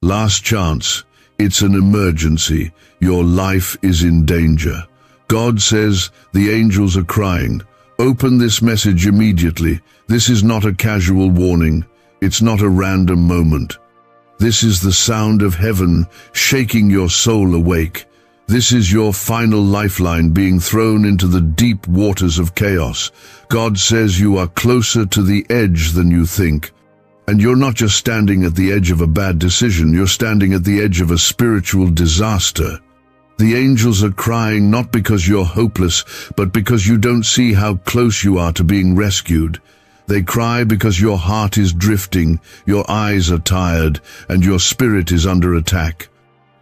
Last chance. It's an emergency. Your life is in danger. God says, the angels are crying. Open this message immediately. This is not a casual warning. It's not a random moment. This is the sound of heaven shaking your soul awake. This is your final lifeline being thrown into the deep waters of chaos. God says you are closer to the edge than you think. And you're not just standing at the edge of a bad decision, you're standing at the edge of a spiritual disaster. The angels are crying not because you're hopeless, but because you don't see how close you are to being rescued. They cry because your heart is drifting, your eyes are tired, and your spirit is under attack.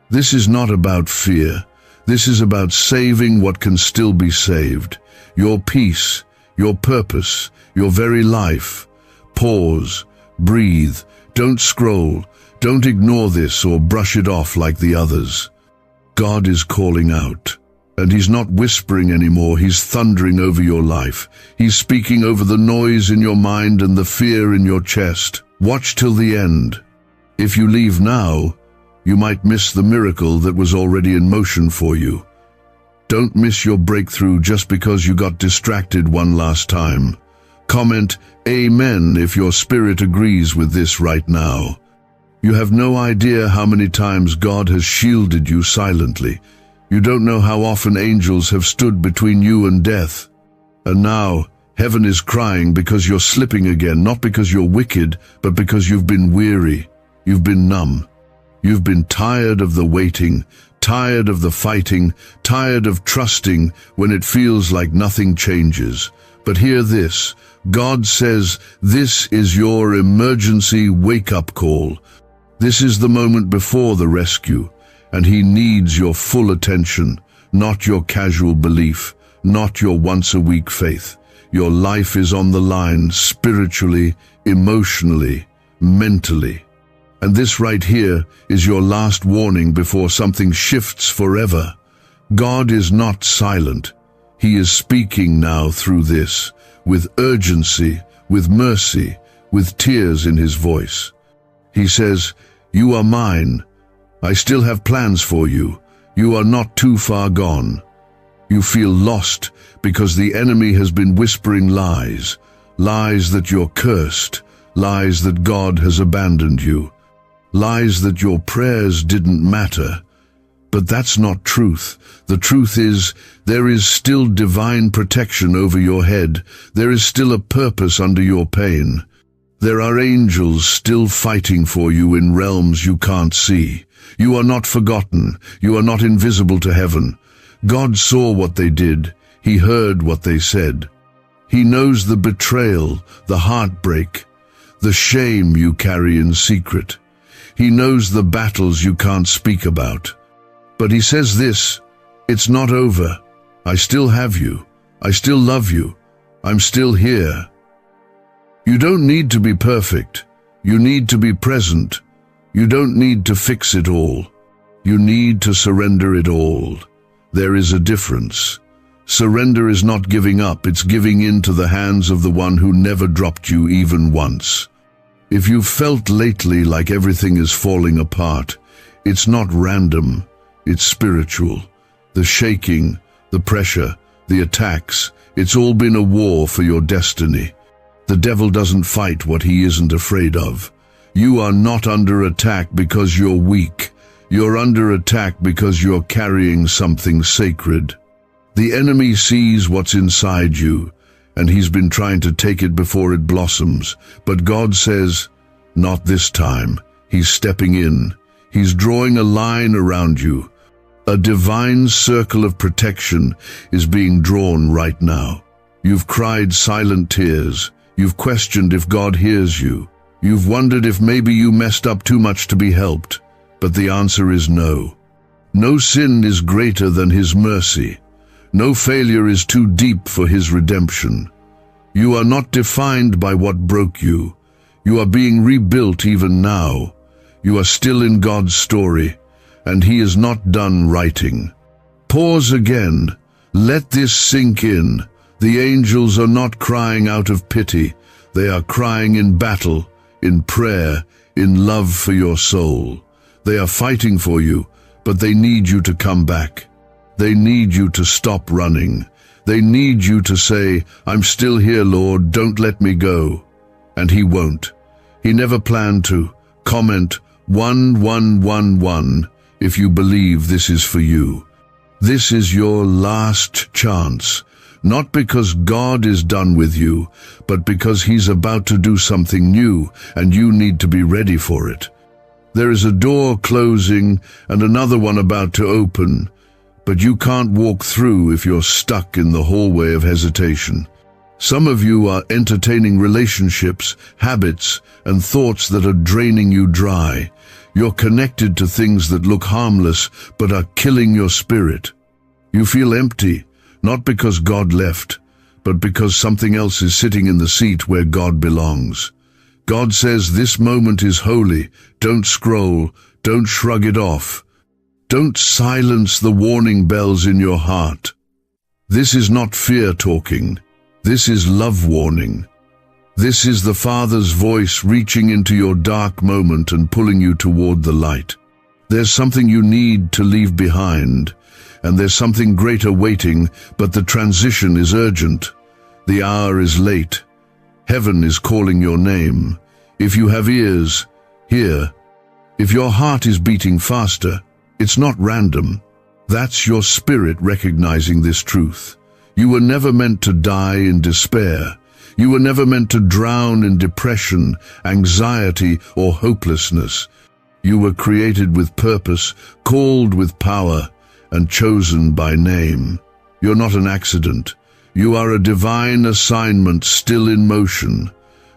This is not about fear. This is about saving what can still be saved. Your peace, your purpose, your very life. Pause, breathe, don't scroll, don't ignore this or brush it off like the others. God is calling out. And he's not whispering anymore, he's thundering over your life. He's speaking over the noise in your mind and the fear in your chest. Watch till the end. If you leave now, you might miss the miracle that was already in motion for you. Don't miss your breakthrough just because you got distracted one last time. Comment Amen if your spirit agrees with this right now. You have no idea how many times God has shielded you silently. You don't know how often angels have stood between you and death. And now, heaven is crying because you're slipping again, not because you're wicked, but because you've been weary. You've been numb. You've been tired of the waiting, tired of the fighting, tired of trusting when it feels like nothing changes. But hear this. God says, this is your emergency wake-up call. This is the moment before the rescue, and he needs your full attention, not your casual belief, not your once-a-week faith. Your life is on the line spiritually, emotionally, mentally. And this right here is your last warning before something shifts forever. God is not silent. He is speaking now through this, with urgency, with mercy, with tears in his voice. He says, "You are mine. I still have plans for you. You are not too far gone." You feel lost because the enemy has been whispering lies, lies that you're cursed, lies that God has abandoned you, lies that your prayers didn't matter. But that's not truth. The truth is, there is still divine protection over your head. There is still a purpose under your pain. There are angels still fighting for you in realms you can't see. You are not forgotten. You are not invisible to heaven. God saw what they did. He heard what they said. He knows the betrayal, the heartbreak, the shame you carry in secret. He knows the battles you can't speak about. But he says this, it's not over. I still have you. I still love you. I'm still here. You don't need to be perfect. You need to be present. You don't need to fix it all. You need to surrender it all. There is a difference. Surrender is not giving up, it's giving in to the hands of the one who never dropped you even once. If you've felt lately like everything is falling apart, it's not random, it's spiritual. The shaking, the pressure, the attacks, it's all been a war for your destiny. The devil doesn't fight what he isn't afraid of. You are not under attack because you're weak. You're under attack because you're carrying something sacred. The enemy sees what's inside you, and he's been trying to take it before it blossoms. But God says, not this time. He's stepping in. He's drawing a line around you. A divine circle of protection is being drawn right now. You've cried silent tears. You've questioned if God hears you. You've wondered if maybe you messed up too much to be helped. But the answer is no. No sin is greater than his mercy. No failure is too deep for his redemption. You are not defined by what broke you. You are being rebuilt even now. You are still in God's story, and he is not done writing. Pause again. Let this sink in. The angels are not crying out of pity. They are crying in battle, in prayer, in love for your soul. They are fighting for you, but they need you to come back. They need you to stop running. They need you to say, "I'm still here, Lord, don't let me go." And He won't. He never planned to. Comment 1111 if you believe this is for you. This is your last chance, not because God is done with you, but because He's about to do something new, and you need to be ready for it. There is a door closing and another one about to open, but you can't walk through if you're stuck in the hallway of hesitation. Some of you are entertaining relationships, habits, and thoughts that are draining you dry. You're connected to things that look harmless but are killing your spirit. You feel empty, not because God left, but because something else is sitting in the seat where God belongs. God says this moment is holy. Don't scroll. Don't shrug it off. Don't silence the warning bells in your heart. This is not fear talking. This is love warning. This is the Father's voice reaching into your dark moment and pulling you toward the light. There's something you need to leave behind, and there's something greater waiting, but the transition is urgent. The hour is late. Heaven is calling your name. If you have ears, hear. If your heart is beating faster, it's not random. That's your spirit recognizing this truth. You were never meant to die in despair. You were never meant to drown in depression, anxiety, or hopelessness. You were created with purpose, called with power, and chosen by name. You're not an accident. You are a divine assignment still in motion.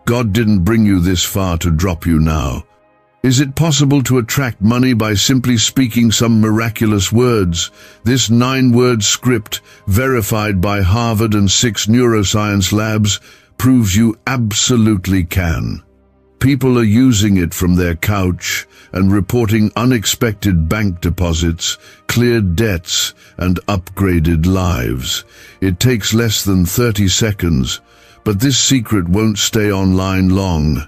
God didn't bring you this far to drop you now. Is it possible to attract money by simply speaking some miraculous words? This 9-word script, verified by Harvard and 6 neuroscience labs, proves you absolutely can. People are using it from their couch and reporting unexpected bank deposits, cleared debts, and upgraded lives. It takes less than 30 seconds, but this secret won't stay online long.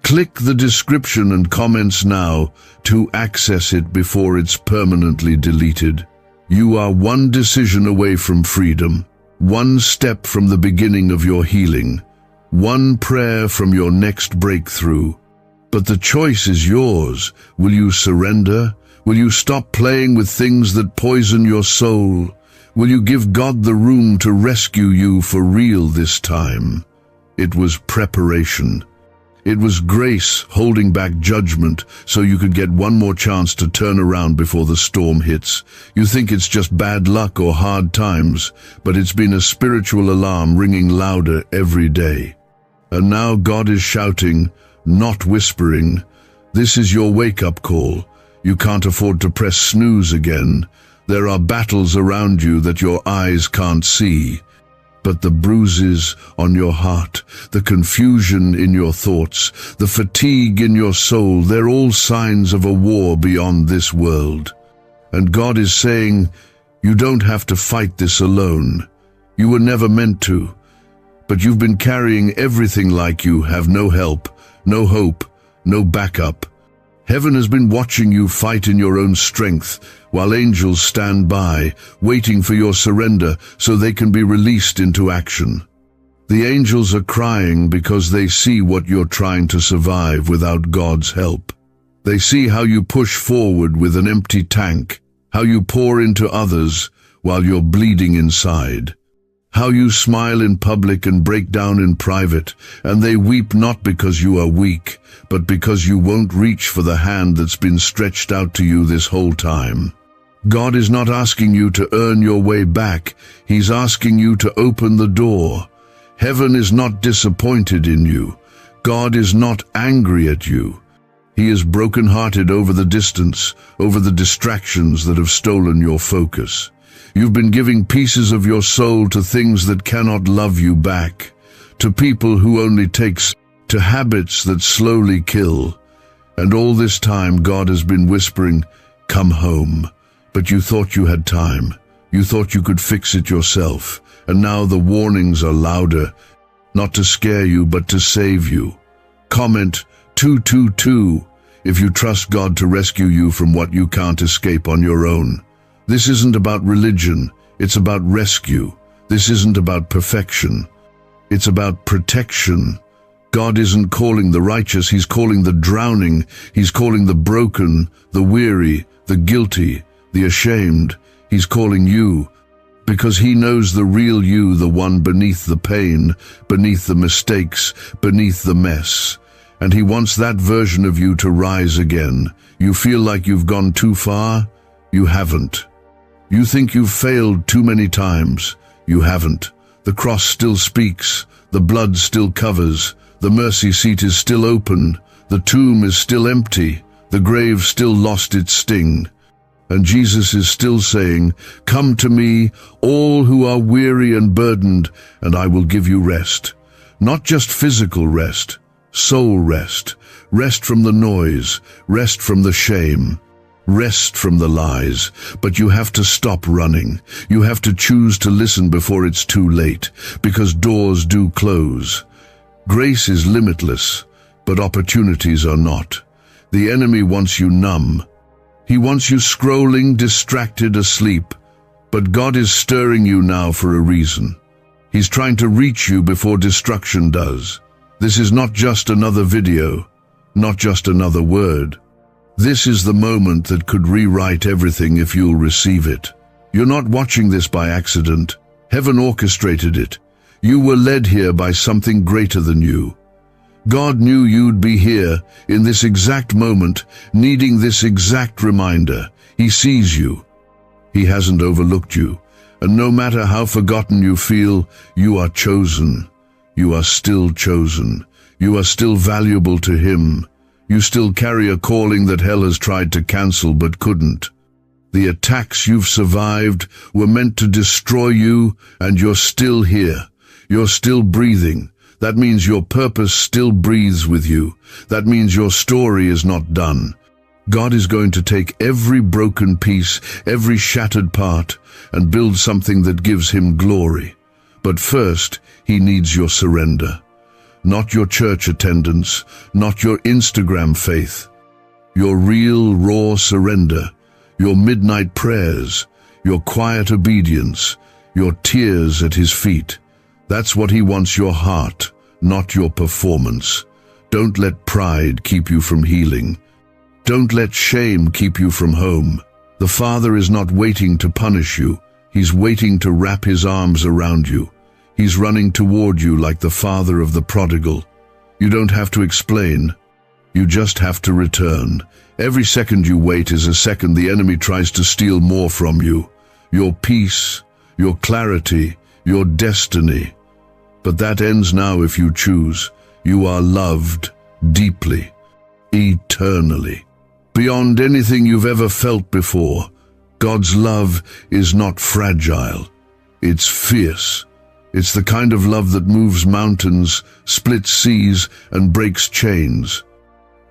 Click the description and comments now to access it before it's permanently deleted. You are one decision away from freedom, one step from the beginning of your healing, one prayer from your next breakthrough. But the choice is yours. Will you surrender? Will you stop playing with things that poison your soul? Will you give God the room to rescue you for real this time? It was preparation. It was grace holding back judgment so you could get one more chance to turn around before the storm hits. You think it's just bad luck or hard times, but it's been a spiritual alarm ringing louder every day. And now God is shouting, not whispering. This is your wake-up call. You can't afford to press snooze again. There are battles around you that your eyes can't see. But the bruises on your heart, the confusion in your thoughts, the fatigue in your soul, they're all signs of a war beyond this world. And God is saying, you don't have to fight this alone. You were never meant to. But you've been carrying everything like you have no help, no hope, no backup. Heaven has been watching you fight in your own strength, while angels stand by, waiting for your surrender so they can be released into action. The angels are crying because they see what you're trying to survive without God's help. They see how you push forward with an empty tank, how you pour into others while you're bleeding inside. How you smile in public and break down in private, and they weep not because you are weak, but because you won't reach for the hand that's been stretched out to you this whole time. God is not asking you to earn your way back. He's asking you to open the door. Heaven is not disappointed in you. God is not angry at you. He is broken-hearted over the distance, over the distractions that have stolen your focus. You've been giving pieces of your soul to things that cannot love you back, to people who only takes, to habits that slowly kill. And all this time God has been whispering, come home. But you thought you had time. You thought you could fix it yourself. And now the warnings are louder, not to scare you, but to save you. Comment 222 if you trust God to rescue you from what you can't escape on your own. This isn't about religion, it's about rescue. This isn't about perfection, it's about protection. God isn't calling the righteous, He's calling the drowning. He's calling the broken, the weary, the guilty, the ashamed. He's calling you, because He knows the real you, the one beneath the pain, beneath the mistakes, beneath the mess. And He wants that version of you to rise again. You feel like you've gone too far? You haven't. You think you've failed too many times? You haven't. The cross still speaks, the blood still covers, the mercy seat is still open, the tomb is still empty, the grave still lost its sting. And Jesus is still saying, "Come to me, all who are weary and burdened, and I will give you rest." Not just physical rest, soul rest. Rest from the noise, rest from the shame, rest from the lies. But you have to stop running. You have to choose to listen before it's too late, because doors do close. Grace is limitless, but opportunities are not. The enemy wants you numb. He wants you scrolling, distracted, asleep. But God is stirring you now for a reason. He's trying to reach you before destruction does. This is not just another video, not just another word. This is the moment that could rewrite everything if you'll receive it. You're not watching this by accident. Heaven orchestrated it. You were led here by something greater than you. God knew you'd be here in this exact moment, needing this exact reminder. He sees you. He hasn't overlooked you. And no matter how forgotten you feel, you are chosen. You are still chosen. You are still valuable to Him. You still carry a calling that hell has tried to cancel but couldn't. The attacks you've survived were meant to destroy you, and you're still here. You're still breathing. That means your purpose still breathes with you. That means your story is not done. God is going to take every broken piece, every shattered part, and build something that gives Him glory. But first, He needs your surrender. Not your church attendance, not your Instagram faith. Your real, raw surrender. Your midnight prayers, your quiet obedience, your tears at His feet. That's what He wants, your heart, not your performance. Don't let pride keep you from healing. Don't let shame keep you from home. The Father is not waiting to punish you. He's waiting to wrap His arms around you. He's running toward you like the father of the prodigal. You don't have to explain. You just have to return. Every second you wait is a second the enemy tries to steal more from you. Your peace, your clarity, your destiny. But that ends now if you choose. You are loved deeply, eternally, beyond anything you've ever felt before. God's love is not fragile. It's fierce. It's the kind of love that moves mountains, splits seas, and breaks chains.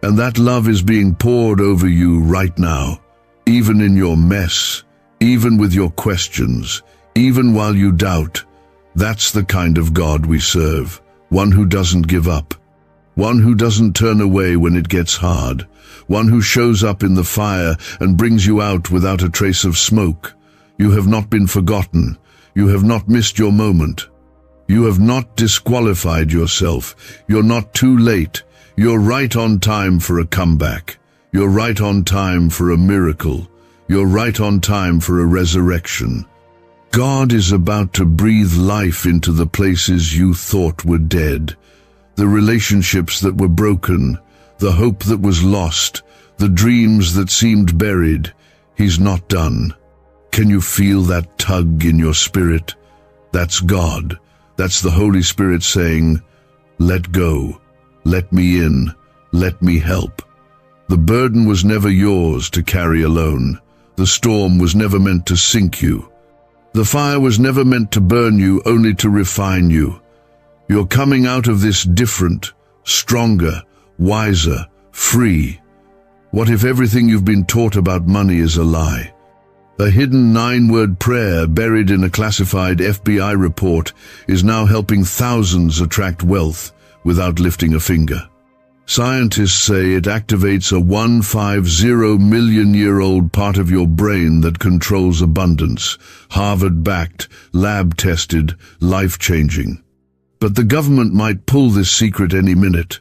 And that love is being poured over you right now, even in your mess, even with your questions, even while you doubt. That's the kind of God we serve, one who doesn't give up, one who doesn't turn away when it gets hard, one who shows up in the fire and brings you out without a trace of smoke. You have not been forgotten. You have not missed your moment. You have not disqualified yourself. You're not too late. You're right on time for a comeback. You're right on time for a miracle. You're right on time for a resurrection. God is about to breathe life into the places you thought were dead, the relationships that were broken, the hope that was lost, the dreams that seemed buried. He's not done. Can you feel that tug in your spirit? That's God. That's the Holy Spirit saying, "Let go. Let me in. Let me help." The burden was never yours to carry alone. The storm was never meant to sink you. The fire was never meant to burn you, only to refine you. You're coming out of this different, stronger, wiser, free. What if everything you've been taught about money is a lie? A hidden 9-word prayer buried in a classified FBI report is now helping thousands attract wealth without lifting a finger. Scientists say it activates a 150 million-year-old part of your brain that controls abundance. Harvard-backed, lab-tested, life-changing. But the government might pull this secret any minute.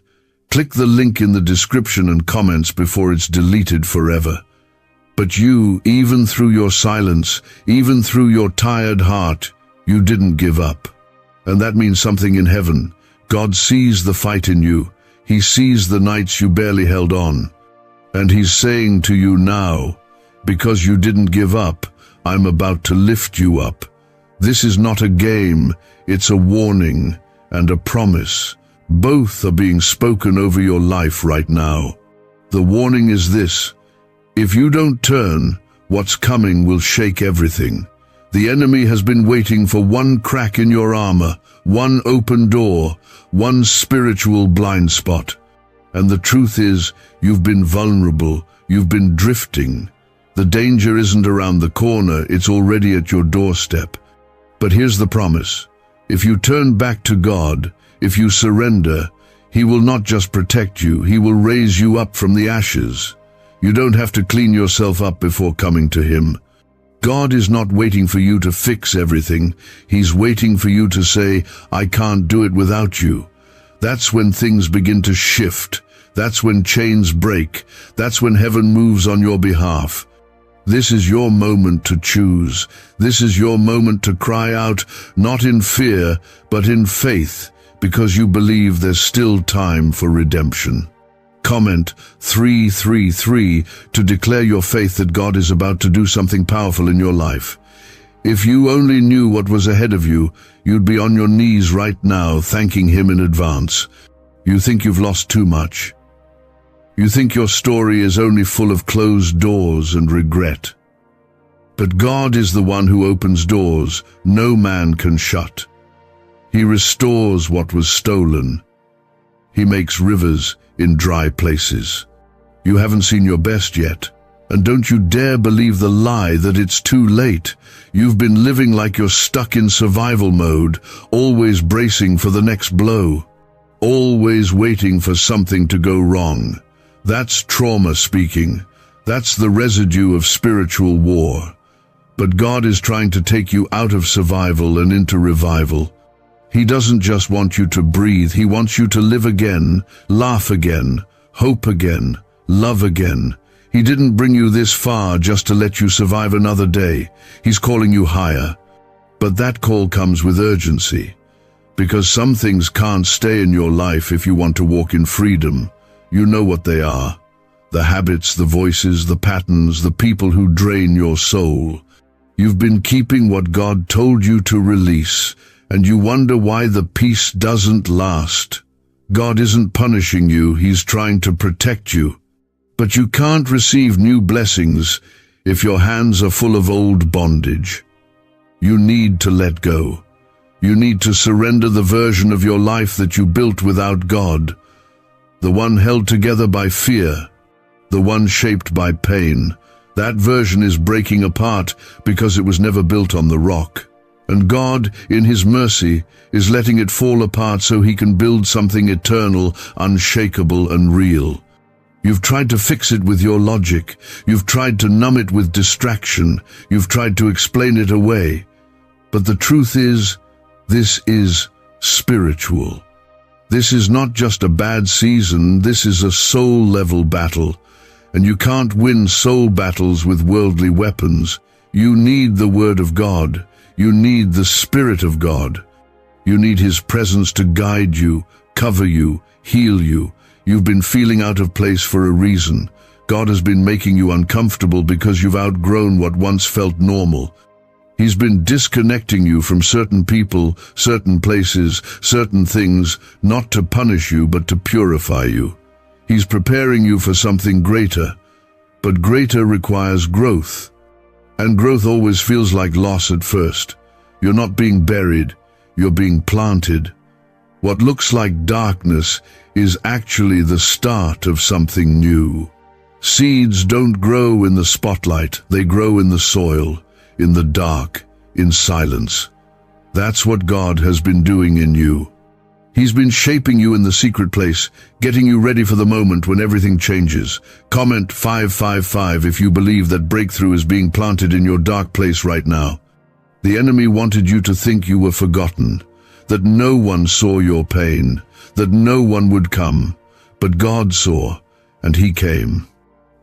Click the link in the description and comments before it's deleted forever. But you, even through your silence, even through your tired heart, you didn't give up. And that means something in heaven. God sees the fight in you. He sees the nights you barely held on. And He's saying to you now, because you didn't give up, I'm about to lift you up. This is not a game, it's a warning and a promise. Both are being spoken over your life right now. The warning is this: if you don't turn, what's coming will shake everything. The enemy has been waiting for one crack in your armor, one open door, one spiritual blind spot. And the truth is, you've been vulnerable, you've been drifting. The danger isn't around the corner, it's already at your doorstep. But here's the promise: if you turn back to God, if you surrender, He will not just protect you, He will raise you up from the ashes. You don't have to clean yourself up before coming to Him. God is not waiting for you to fix everything. He's waiting for you to say, I can't do it without you. That's when things begin to shift. That's when chains break. That's when heaven moves on your behalf. This is your moment to choose. This is your moment to cry out, not in fear, but in faith, because you believe there's still time for redemption. Comment 333 to declare your faith that God is about to do something powerful in your life. If you only knew what was ahead of you, you'd be on your knees right now, thanking Him in advance. You think you've lost too much. You think your story is only full of closed doors and regret. But God is the one who opens doors no man can shut. He restores what was stolen. He makes rivers in dry places. You haven't seen your best yet, and don't you dare believe the lie that it's too late. You've been living like you're stuck in survival mode, always bracing for the next blow, always waiting for something to go wrong. That's trauma speaking. That's the residue of spiritual war. But God is trying to take you out of survival and into revival. He doesn't just want you to breathe, He wants you to live again, laugh again, hope again, love again. He didn't bring you this far just to let you survive another day. He's calling you higher. But that call comes with urgency, because some things can't stay in your life if you want to walk in freedom. You know what they are: the habits, the voices, the patterns, the people who drain your soul. You've been keeping what God told you to release, and you wonder why the peace doesn't last. God isn't punishing you, He's trying to protect you. But you can't receive new blessings if your hands are full of old bondage. You need to let go. You need to surrender the version of your life that you built without God, the one held together by fear, the one shaped by pain. That version is breaking apart because it was never built on the rock. And God, in His mercy, is letting it fall apart so He can build something eternal, unshakable, and real. You've tried to fix it with your logic. You've tried to numb it with distraction. You've tried to explain it away. But the truth is, this is spiritual. This is not just a bad season, this is a soul-level battle. And you can't win soul battles with worldly weapons. You need the Word of God. You need the Spirit of God. You need His presence to guide you, cover you, heal you. You've been feeling out of place for a reason. God has been making you uncomfortable because you've outgrown what once felt normal. He's been disconnecting you from certain people, certain places, certain things, not to punish you but to purify you. He's preparing you for something greater, but greater requires growth. And growth always feels like loss at first. You're not being buried, you're being planted. What looks like darkness is actually the start of something new. Seeds don't grow in the spotlight, they grow in the soil, in the dark, in silence. That's what God has been doing in you. He's been shaping you in the secret place, getting you ready for the moment when everything changes. Comment 555 if you believe that breakthrough is being planted in your dark place right now. The enemy wanted you to think you were forgotten, that no one saw your pain, that no one would come. But God saw, and He came.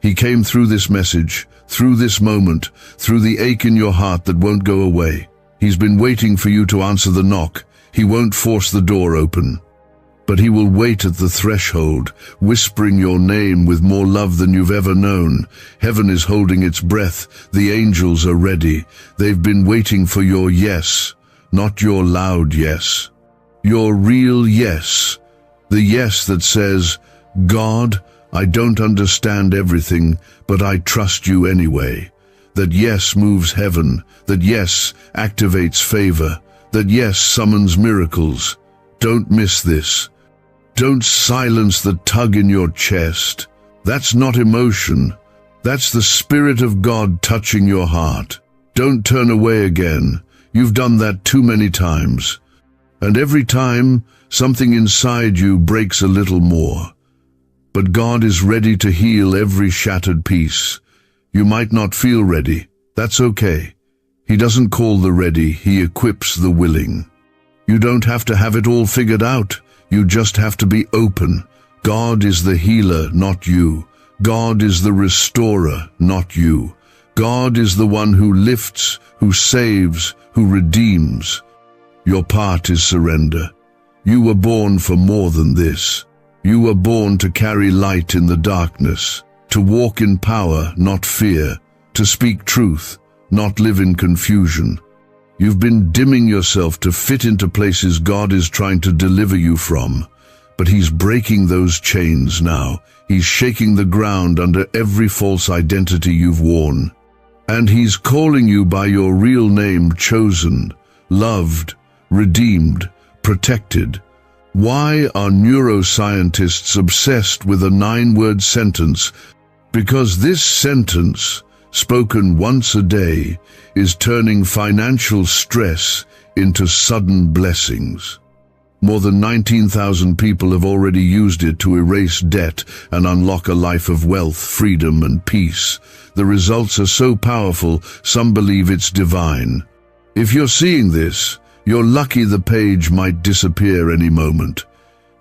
He came through this message, through this moment, through the ache in your heart that won't go away. He's been waiting for you to answer the knock. He won't force the door open, but He will wait at the threshold, whispering your name with more love than you've ever known. Heaven is holding its breath. The angels are ready. They've been waiting for your yes, not your loud yes. Your real yes. The yes that says, God, I don't understand everything, but I trust you anyway. That yes moves heaven. That yes activates favor. That yes summons miracles. Don't miss this. Don't silence the tug in your chest. That's not emotion. That's the Spirit of God touching your heart. Don't turn away again. You've done that too many times. And every time, something inside you breaks a little more. But God is ready to heal every shattered piece. You might not feel ready. That's okay. He doesn't call the ready, He equips the willing. You don't have to have it all figured out. You just have to be open. God is the healer, not you. God is the restorer, not you. God is the one who lifts, who saves, who redeems. Your part is surrender. You were born for more than this. You were born to carry light in the darkness, to walk in power, not fear, to speak truth, not live in confusion. You've been dimming yourself to fit into places God is trying to deliver you from, but He's breaking those chains now. He's shaking the ground under every false identity you've worn. And He's calling you by your real name, chosen, loved, redeemed, protected. Why are neuroscientists obsessed with a 9-word sentence? Because this sentence, spoken once a day, is turning financial stress into sudden blessings. More than 19,000 people have already used it to erase debt and unlock a life of wealth, freedom, and peace. The results are so powerful, some believe it's divine. If you're seeing this, you're lucky the page might disappear any moment.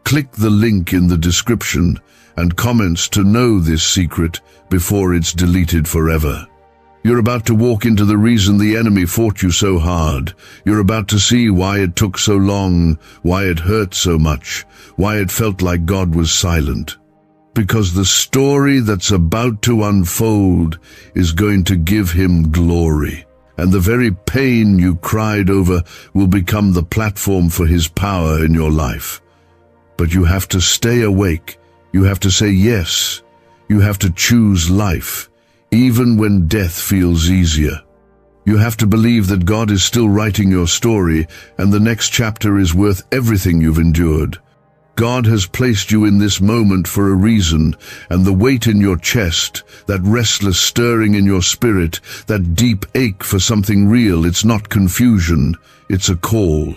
Click the link in the description and comments to know this secret before it's deleted forever. You're about to walk into the reason the enemy fought you so hard. You're about to see why it took so long, why it hurt so much, why it felt like God was silent. Because the story that's about to unfold is going to give Him glory. And the very pain you cried over will become the platform for His power in your life. But you have to stay awake. You have to say yes. You have to choose life, even when death feels easier. You have to believe that God is still writing your story, and the next chapter is worth everything you've endured. God has placed you in this moment for a reason, and the weight in your chest, that restless stirring in your spirit, that deep ache for something real, it's not confusion, it's a call.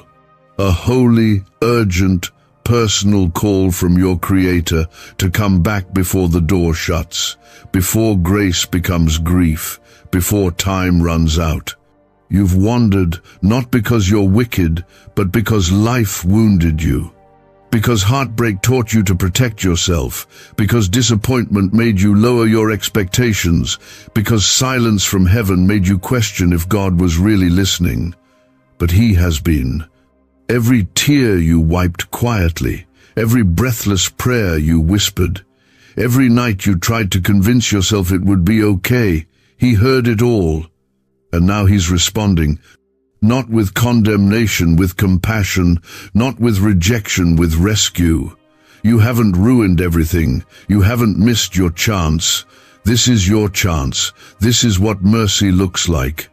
A holy, urgent, personal call from your Creator to come back before the door shuts, before grace becomes grief, before time runs out. You've wandered, not because you're wicked, but because life wounded you. Because heartbreak taught you to protect yourself, because disappointment made you lower your expectations, because silence from heaven made you question if God was really listening. But He has been. Every tear you wiped quietly, every breathless prayer you whispered, every night you tried to convince yourself it would be okay, He heard it all. And now He's responding. Not with condemnation, with compassion, not with rejection, with rescue. You haven't ruined everything. You haven't missed your chance. This is your chance. This is what mercy looks like.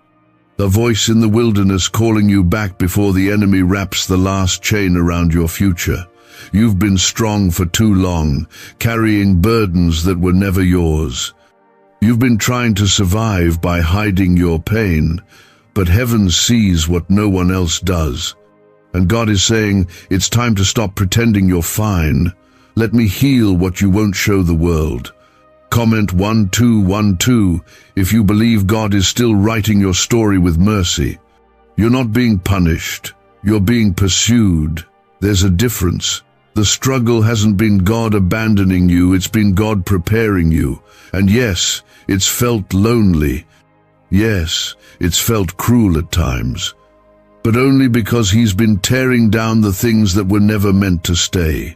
A voice in the wilderness calling you back before the enemy wraps the last chain around your future. You've been strong for too long, carrying burdens that were never yours. You've been trying to survive by hiding your pain, but heaven sees what no one else does. And God is saying, it's time to stop pretending you're fine. Let me heal what you won't show the world. Comment 1212 if you believe God is still writing your story with mercy. You're not being punished. You're being pursued. There's a difference. The struggle hasn't been God abandoning you, it's been God preparing you. And yes, it's felt lonely. Yes, it's felt cruel at times. But only because He's been tearing down the things that were never meant to stay.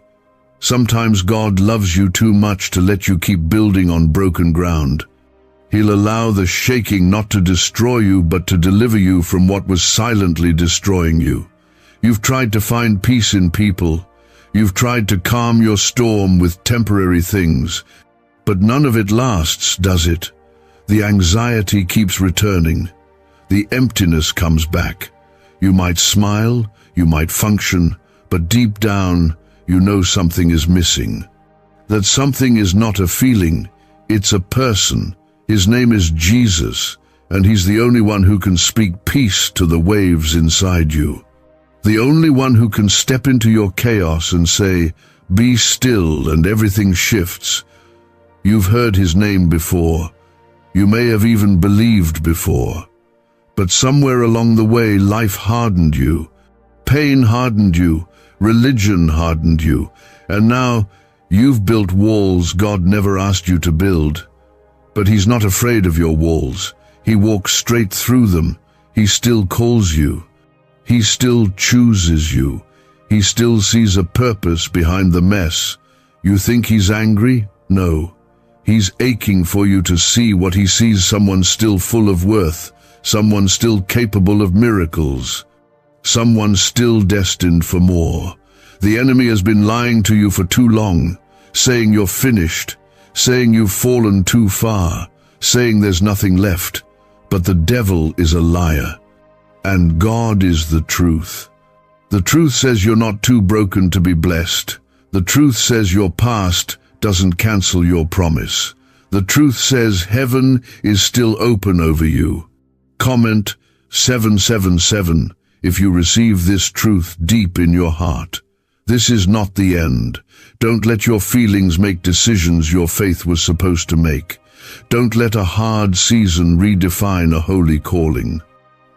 Sometimes God loves you too much to let you keep building on broken ground. He'll allow the shaking not to destroy you, but to deliver you from what was silently destroying you. You've tried to find peace in people. You've tried to calm your storm with temporary things. But none of it lasts, does it? The anxiety keeps returning. The emptiness comes back. You might smile, you might function, but deep down, you know something is missing. That something is not a feeling, it's a person. His name is Jesus, and He's the only one who can speak peace to the waves inside you. The only one who can step into your chaos and say, "Be still," and everything shifts. You've heard His name before. You may have even believed before. But somewhere along the way, life hardened you. Pain hardened you. Religion hardened you. And now you've built walls God never asked you to build. But He's not afraid of your walls. He walks straight through them. He still calls you. He still chooses you. He still sees a purpose behind the mess. You think He's angry? No. He's aching for you to see what He sees: someone still full of worth, someone still capable of miracles, someone still destined for more. The enemy has been lying to you for too long, saying you're finished, saying you've fallen too far, saying there's nothing left. But the devil is a liar, and God is the truth. The truth says you're not too broken to be blessed. The truth says your past doesn't cancel your promise. The truth says heaven is still open over you. Comment 777 if you receive this truth deep in your heart. This is not the end. Don't let your feelings make decisions your faith was supposed to make. Don't let a hard season redefine a holy calling.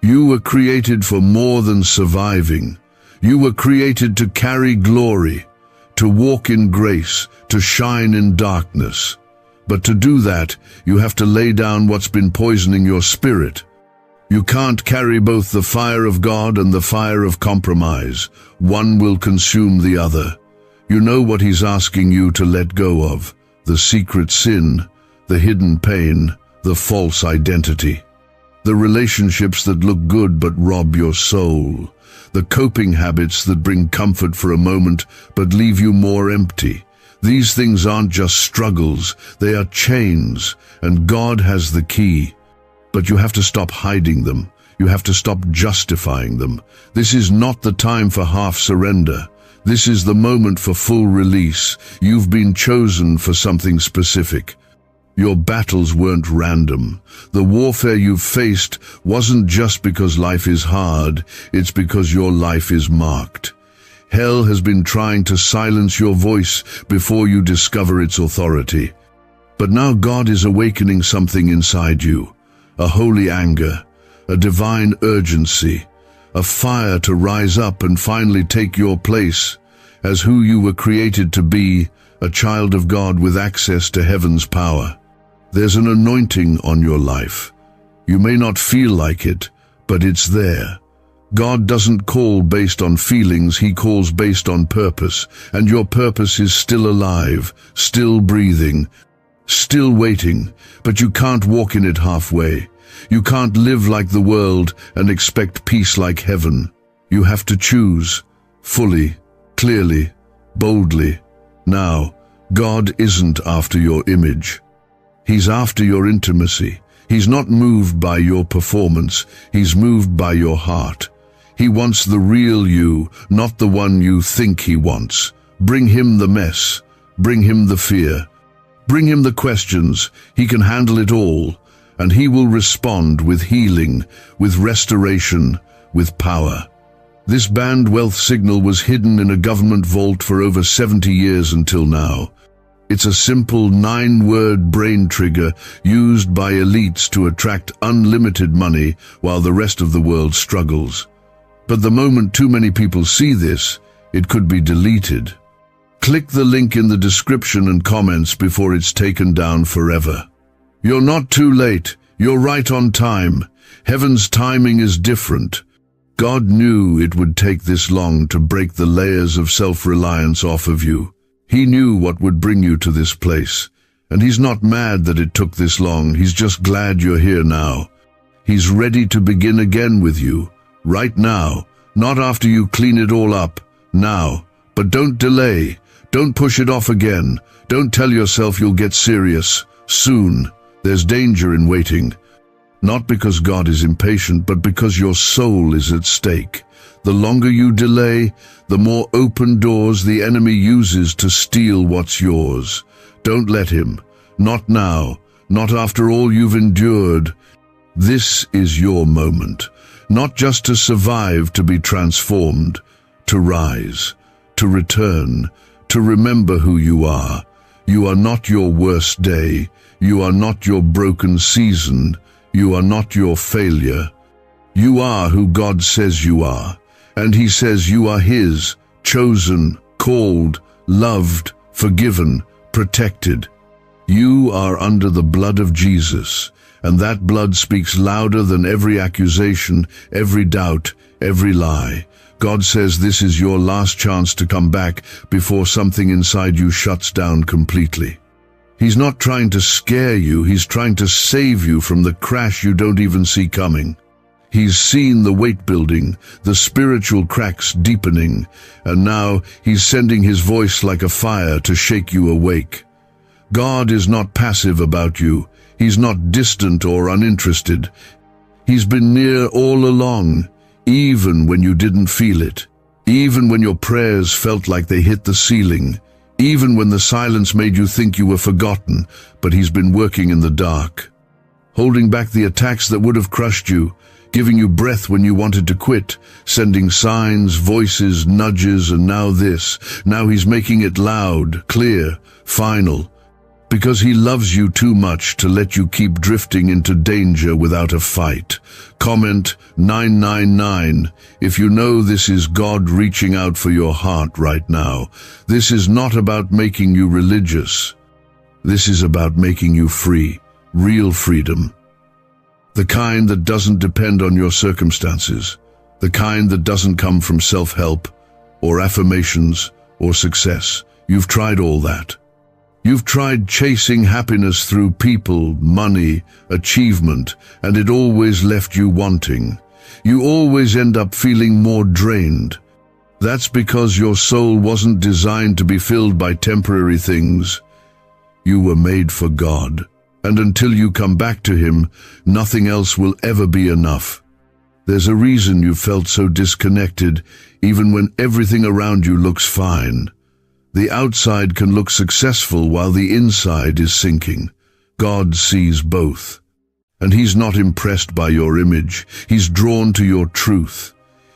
You were created for more than surviving. You were created to carry glory, to walk in grace, to shine in darkness. But to do that, you have to lay down what's been poisoning your spirit. You can't carry both the fire of God and the fire of compromise. One will consume the other. You know what He's asking you to let go of: the secret sin, the hidden pain, the false identity. The relationships that look good but rob your soul. The coping habits that bring comfort for a moment but leave you more empty. These things aren't just struggles, they are chains, and God has the key. But you have to stop hiding them. You have to stop justifying them. This is not the time for half surrender. This is the moment for full release. You've been chosen for something specific. Your battles weren't random. The warfare you've faced wasn't just because life is hard, it's because your life is marked. Hell has been trying to silence your voice before you discover its authority. But now God is awakening something inside you. A holy anger, a divine urgency, a fire to rise up and finally take your place as who you were created to be, a child of God with access to heaven's power. There's an anointing on your life. You may not feel like it, but it's there. God doesn't call based on feelings, He calls based on purpose, and your purpose is still alive, still breathing, still waiting, but you can't walk in it halfway. You can't live like the world and expect peace like heaven. You have to choose, fully, clearly, boldly. Now, God isn't after your image. He's after your intimacy. He's not moved by your performance. He's moved by your heart. He wants the real you, not the one you think He wants. Bring Him the mess. Bring Him the fear. Bring Him the questions. He can handle it all, and He will respond with healing, with restoration, with power. This banned wealth signal was hidden in a government vault for over 70 years until now. It's a simple 9-word brain trigger used by elites to attract unlimited money while the rest of the world struggles. But the moment too many people see this, it could be deleted. Click the link in the description and comments before it's taken down forever. You're not too late. You're right on time. Heaven's timing is different. God knew it would take this long to break the layers of self-reliance off of you. He knew what would bring you to this place. And He's not mad that it took this long. He's just glad you're here now. He's ready to begin again with you. Right now. Not after you clean it all up. Now. But don't delay. Don't push it off again. Don't tell yourself you'll get serious. Soon. There's danger in waiting. Not because God is impatient, but because your soul is at stake. The longer you delay, the more open doors the enemy uses to steal what's yours. Don't let him. Not now. Not after all you've endured. This is your moment. Not just to survive, to be transformed, to rise, to return, to remember who you are. You are not your worst day. You are not your broken season. You are not your failure. You are who God says you are. And He says you are His, chosen, called, loved, forgiven, protected. You are under the blood of Jesus, and that blood speaks louder than every accusation, every doubt, every lie. God says this is your last chance to come back before something inside you shuts down completely. He's not trying to scare you, He's trying to save you from the crash you don't even see coming. He's seen the weight building, the spiritual cracks deepening, and now He's sending His voice like a fire to shake you awake. God is not passive about you. He's not distant or uninterested. He's been near all along, even when you didn't feel it, even when your prayers felt like they hit the ceiling, even when the silence made you think you were forgotten, but He's been working in the dark, holding back the attacks that would have crushed you, giving you breath when you wanted to quit, sending signs, voices, nudges, and now this. Now He's making it loud, clear, final, because He loves you too much to let you keep drifting into danger without a fight. Comment 999 if you know this is God reaching out for your heart right now. This is not about making you religious. This is about making you free, real freedom. The kind that doesn't depend on your circumstances. The kind that doesn't come from self-help or affirmations or success. You've tried all that. You've tried chasing happiness through people, money, achievement, and it always left you wanting. You always end up feeling more drained. That's because your soul wasn't designed to be filled by temporary things. You were made for God, and until you come back to Him, nothing else will ever be enough. There's a reason you felt so disconnected, even when everything around you looks fine. The outside can look successful while the inside is sinking. God sees both. And He's not impressed by your image. He's drawn to your truth.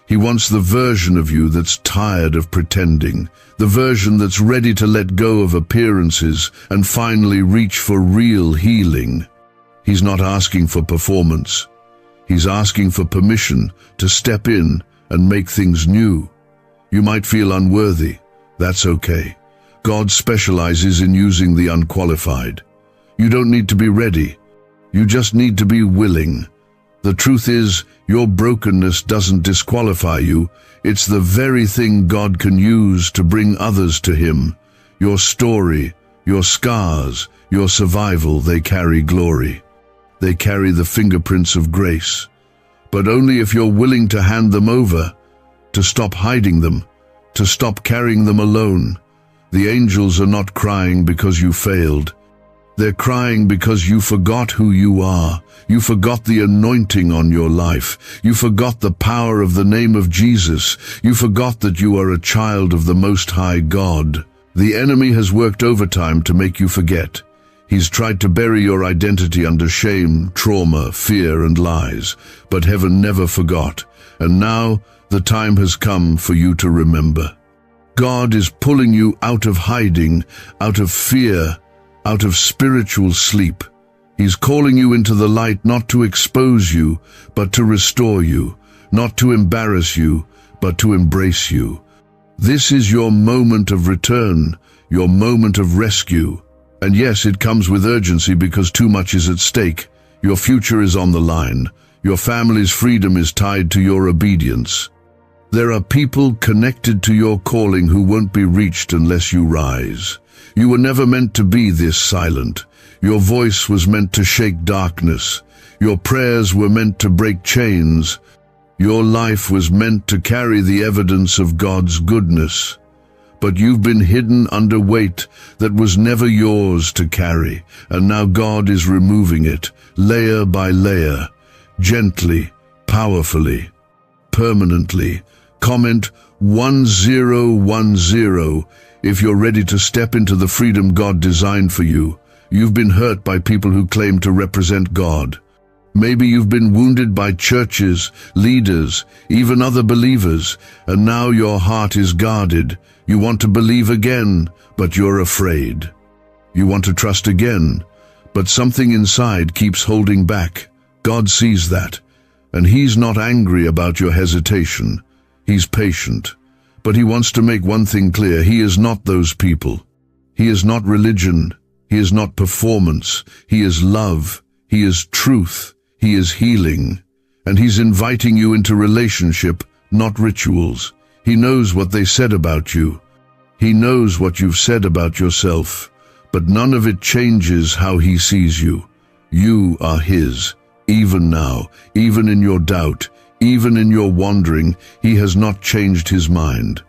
He wants the version of you that's tired of pretending, the version that's ready to let go of appearances and finally reach for real healing. He's not asking for performance. He's asking for permission to step in and make things new. You might feel unworthy. That's okay. God specializes in using the unqualified. You don't need to be ready. You just need to be willing. The truth is, your brokenness doesn't disqualify you. It's the very thing God can use to bring others to Him. Your story, your scars, your survival, they carry glory. They carry the fingerprints of grace. But only if you're willing to hand them over, to stop hiding them, to stop carrying them alone. The angels are not crying because you failed. They're crying because you forgot who you are. You forgot the anointing on your life. You forgot the power of the name of Jesus. You forgot that you are a child of the Most High God. The enemy has worked overtime to make you forget. He's tried to bury your identity under shame, trauma, fear, and lies, but heaven never forgot, and now the time has come for you to remember. God is pulling you out of hiding, out of fear, out of spiritual sleep. He's calling you into the light not to expose you, but to restore you, not to embarrass you, but to embrace you. This is your moment of return, your moment of rescue. And yes, it comes with urgency because too much is at stake. Your future is on the line. Your family's freedom is tied to your obedience. There are people connected to your calling who won't be reached unless you rise. You were never meant to be this silent. Your voice was meant to shake darkness. Your prayers were meant to break chains. Your life was meant to carry the evidence of God's goodness. But you've been hidden under weight that was never yours to carry, and now God is removing it, layer by layer, gently, powerfully, permanently. Comment 1010 if you're ready to step into the freedom God designed for you. You've been hurt by people who claim to represent God. Maybe you've been wounded by churches, leaders, even other believers, and now your heart is guarded. You want to believe again, but you're afraid. You want to trust again, but something inside keeps holding back. God sees that, and He's not angry about your hesitation. He's patient, but He wants to make one thing clear. He is not those people. He is not religion. He is not performance. He is love. He is truth. He is healing, and He's inviting you into relationship, not rituals. He knows what they said about you. He knows what you've said about yourself, but none of it changes how He sees you. You are His, even now, even in your doubt, even in your wandering. He has not changed His mind.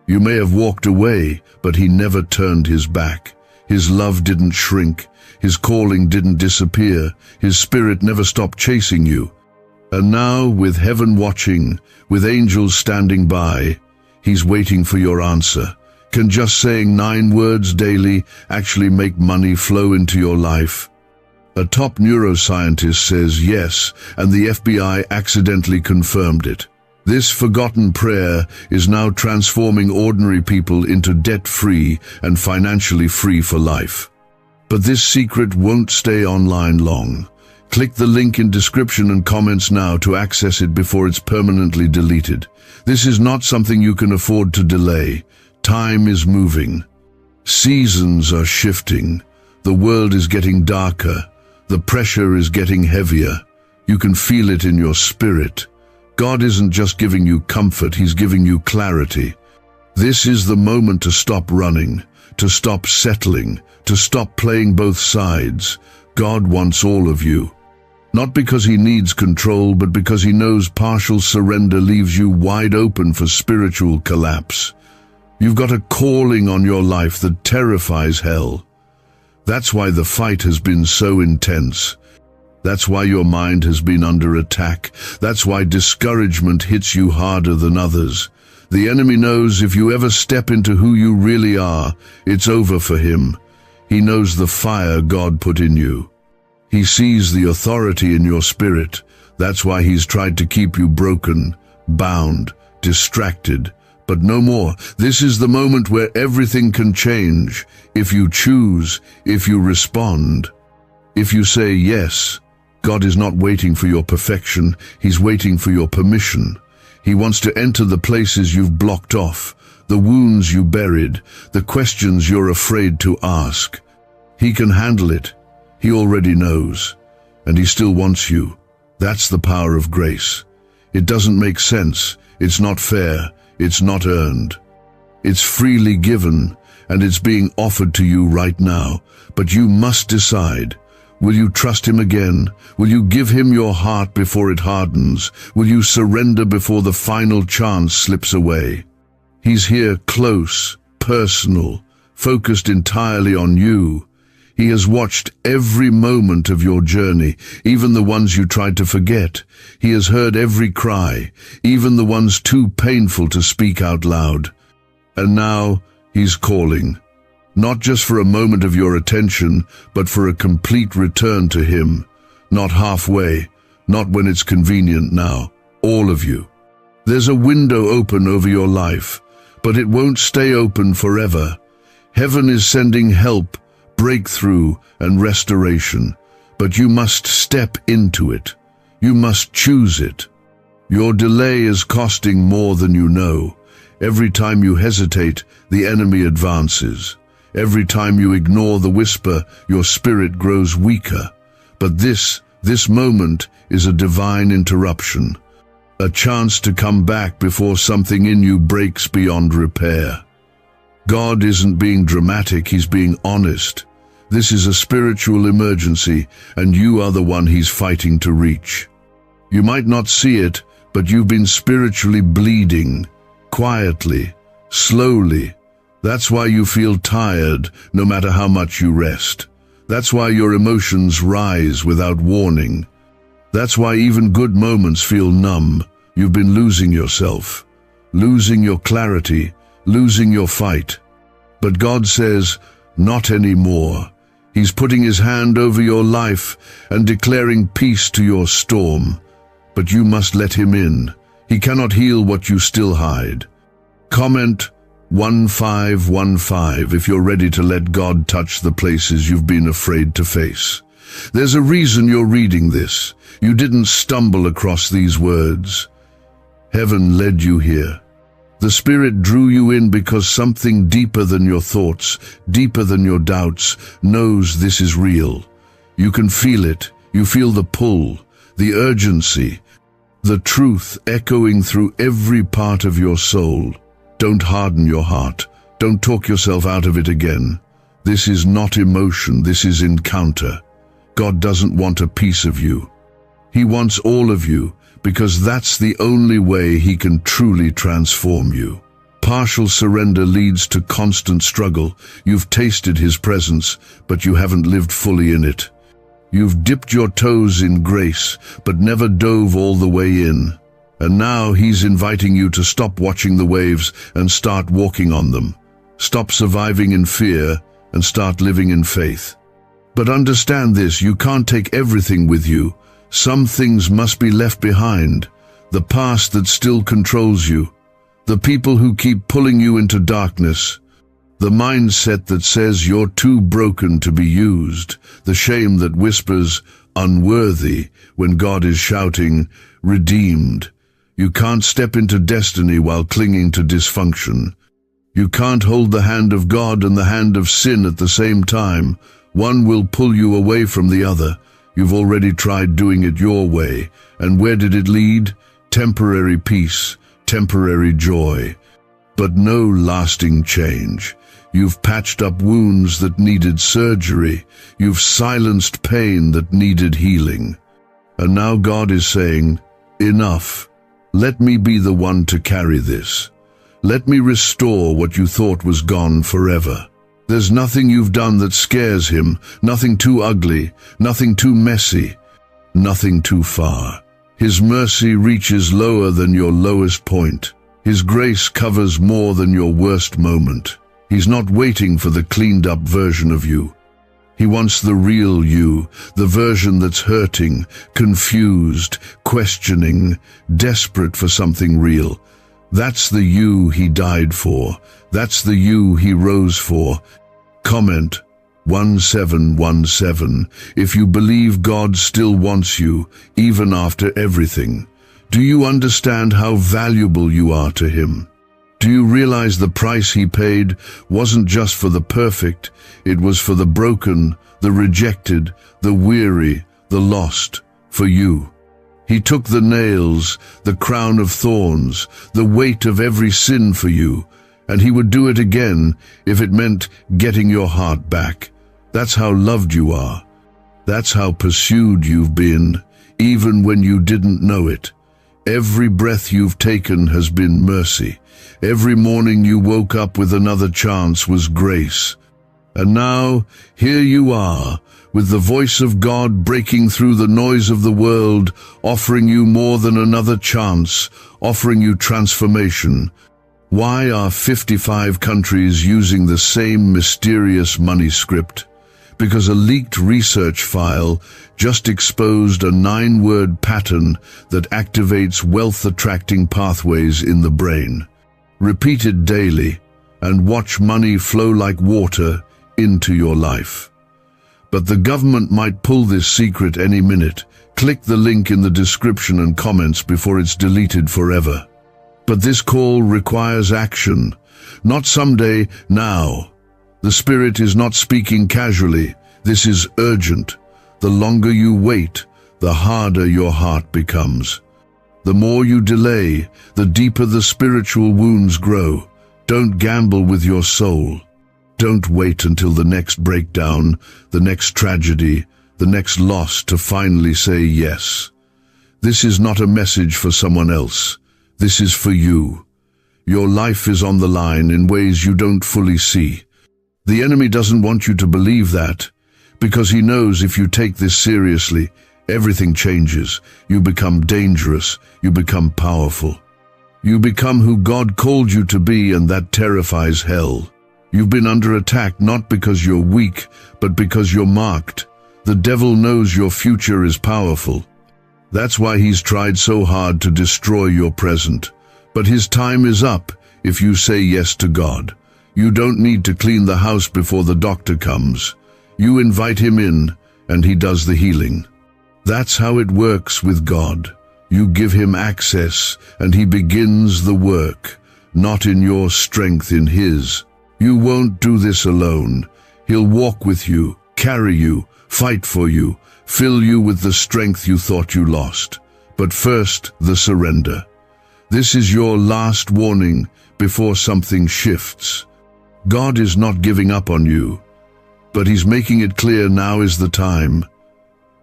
You may have walked away, but He never turned His back. His love didn't shrink. His calling didn't disappear. His spirit never stopped chasing you. And now, with heaven watching, with angels standing by, He's waiting for your answer. Can just saying 9 words daily actually make money flow into your life? A top neuroscientist says yes, and the FBI accidentally confirmed it. This forgotten prayer is now transforming ordinary people into debt-free and financially free for life. But this secret won't stay online long. Click the link in description and comments now to access it before it's permanently deleted. This is not something you can afford to delay. Time is moving. Seasons are shifting. The world is getting darker. The pressure is getting heavier. You can feel it in your spirit. God isn't just giving you comfort, He's giving you clarity. This is the moment to stop running, to stop settling, to stop playing both sides. God wants all of you. Not because He needs control, but because He knows partial surrender leaves you wide open for spiritual collapse. You've got a calling on your life that terrifies hell. That's why the fight has been so intense. That's why your mind has been under attack. That's why discouragement hits you harder than others. The enemy knows if you ever step into who you really are, it's over for him. He knows the fire God put in you. He sees the authority in your spirit. That's why he's tried to keep you broken, bound, distracted. But no more. This is the moment where everything can change. If you choose, if you respond, if you say yes. God is not waiting for your perfection. He's waiting for your permission. He wants to enter the places you've blocked off, the wounds you buried, the questions you're afraid to ask. He can handle it. He already knows. And He still wants you. That's the power of grace. It doesn't make sense. It's not fair. It's not earned. It's freely given, and it's being offered to you right now. But you must decide. Will you trust Him again? Will you give Him your heart before it hardens? Will you surrender before the final chance slips away? He's here close, personal, focused entirely on you. He has watched every moment of your journey, even the ones you tried to forget. He has heard every cry, even the ones too painful to speak out loud. And now He's calling. Not just for a moment of your attention, but for a complete return to Him. Not halfway, not when it's convenient now. All of you. There's a window open over your life, but it won't stay open forever. Heaven is sending help, breakthrough, and restoration, but you must step into it. You must choose it. Your delay is costing more than you know. Every time you hesitate, the enemy advances. Every time you ignore the whisper, your spirit grows weaker. But this moment is a divine interruption, a chance to come back before something in you breaks beyond repair. God isn't being dramatic, He's being honest. This is a spiritual emergency, and you are the one He's fighting to reach. You might not see it, but you've been spiritually bleeding, quietly, slowly. That's why you feel tired, no matter how much you rest. That's why your emotions rise without warning. That's why even good moments feel numb. You've been losing yourself, losing your clarity, losing your fight. But God says, not anymore. He's putting His hand over your life and declaring peace to your storm. But you must let Him in. He cannot heal what you still hide. Comment 1515 if you're ready to let God touch the places you've been afraid to face. There's a reason you're reading this. You didn't stumble across these words. Heaven led you here. The Spirit drew you in because something deeper than your thoughts, deeper than your doubts, knows this is real. You can feel it. You feel the pull, the urgency, the truth echoing through every part of your soul. Don't harden your heart. Don't talk yourself out of it again. This is not emotion, this is encounter. God doesn't want a piece of you. He wants all of you, because that's the only way He can truly transform you. Partial surrender leads to constant struggle. You've tasted His presence, but you haven't lived fully in it. You've dipped your toes in grace, but never dove all the way in. And now He's inviting you to stop watching the waves and start walking on them. Stop surviving in fear and start living in faith. But understand this, you can't take everything with you. Some things must be left behind. The past that still controls you. The people who keep pulling you into darkness. The mindset that says you're too broken to be used. The shame that whispers, unworthy, when God is shouting, redeemed. You can't step into destiny while clinging to dysfunction. You can't hold the hand of God and the hand of sin at the same time. One will pull you away from the other. You've already tried doing it your way. And where did it lead? Temporary peace, temporary joy, but no lasting change. You've patched up wounds that needed surgery. You've silenced pain that needed healing. And now God is saying, enough. Let me be the one to carry this. Let me restore what you thought was gone forever. There's nothing you've done that scares Him, nothing too ugly, nothing too messy, nothing too far. His mercy reaches lower than your lowest point. His grace covers more than your worst moment. He's not waiting for the cleaned-up version of you. He wants the real you, the version that's hurting, confused, questioning, desperate for something real. That's the you He died for. That's the you He rose for. Comment 1717 if you believe God still wants you, even after everything. Do you understand how valuable you are to Him? Do you realize the price He paid wasn't just for the perfect, it was for the broken, the rejected, the weary, the lost, for you. He took the nails, the crown of thorns, the weight of every sin for you, and He would do it again if it meant getting your heart back. That's how loved you are. That's how pursued you've been, even when you didn't know it. Every breath you've taken has been mercy. Every morning you woke up with another chance was grace. And now, here you are, with the voice of God breaking through the noise of the world, offering you more than another chance, offering you transformation. Why are 55 countries using the same mysterious money script? Because a leaked research file just exposed a 9-word pattern that activates wealth-attracting pathways in the brain. Repeat it daily and watch money flow like water into your life. But the government might pull this secret any minute. Click the link in the description and comments before it's deleted forever. But this call requires action, not someday, now. The Spirit is not speaking casually. This is urgent. The longer you wait, the harder your heart becomes. The more you delay, the deeper the spiritual wounds grow. Don't gamble with your soul. Don't wait until the next breakdown, the next tragedy, the next loss to finally say yes. This is not a message for someone else. This is for you. Your life is on the line in ways you don't fully see. The enemy doesn't want you to believe that, because he knows if you take this seriously, everything changes. You become dangerous. You become powerful. You become who God called you to be, and that terrifies hell. You've been under attack not because you're weak, but because you're marked. The devil knows your future is powerful. That's why he's tried so hard to destroy your present. But his time is up if you say yes to God. You don't need to clean the house before the doctor comes. You invite him in, and he does the healing. That's how it works with God. You give him access, and he begins the work, not in your strength, in his. You won't do this alone. He'll walk with you, carry you, fight for you, fill you with the strength you thought you lost. But first, the surrender. This is your last warning before something shifts. God is not giving up on you, but he's making it clear now is the time.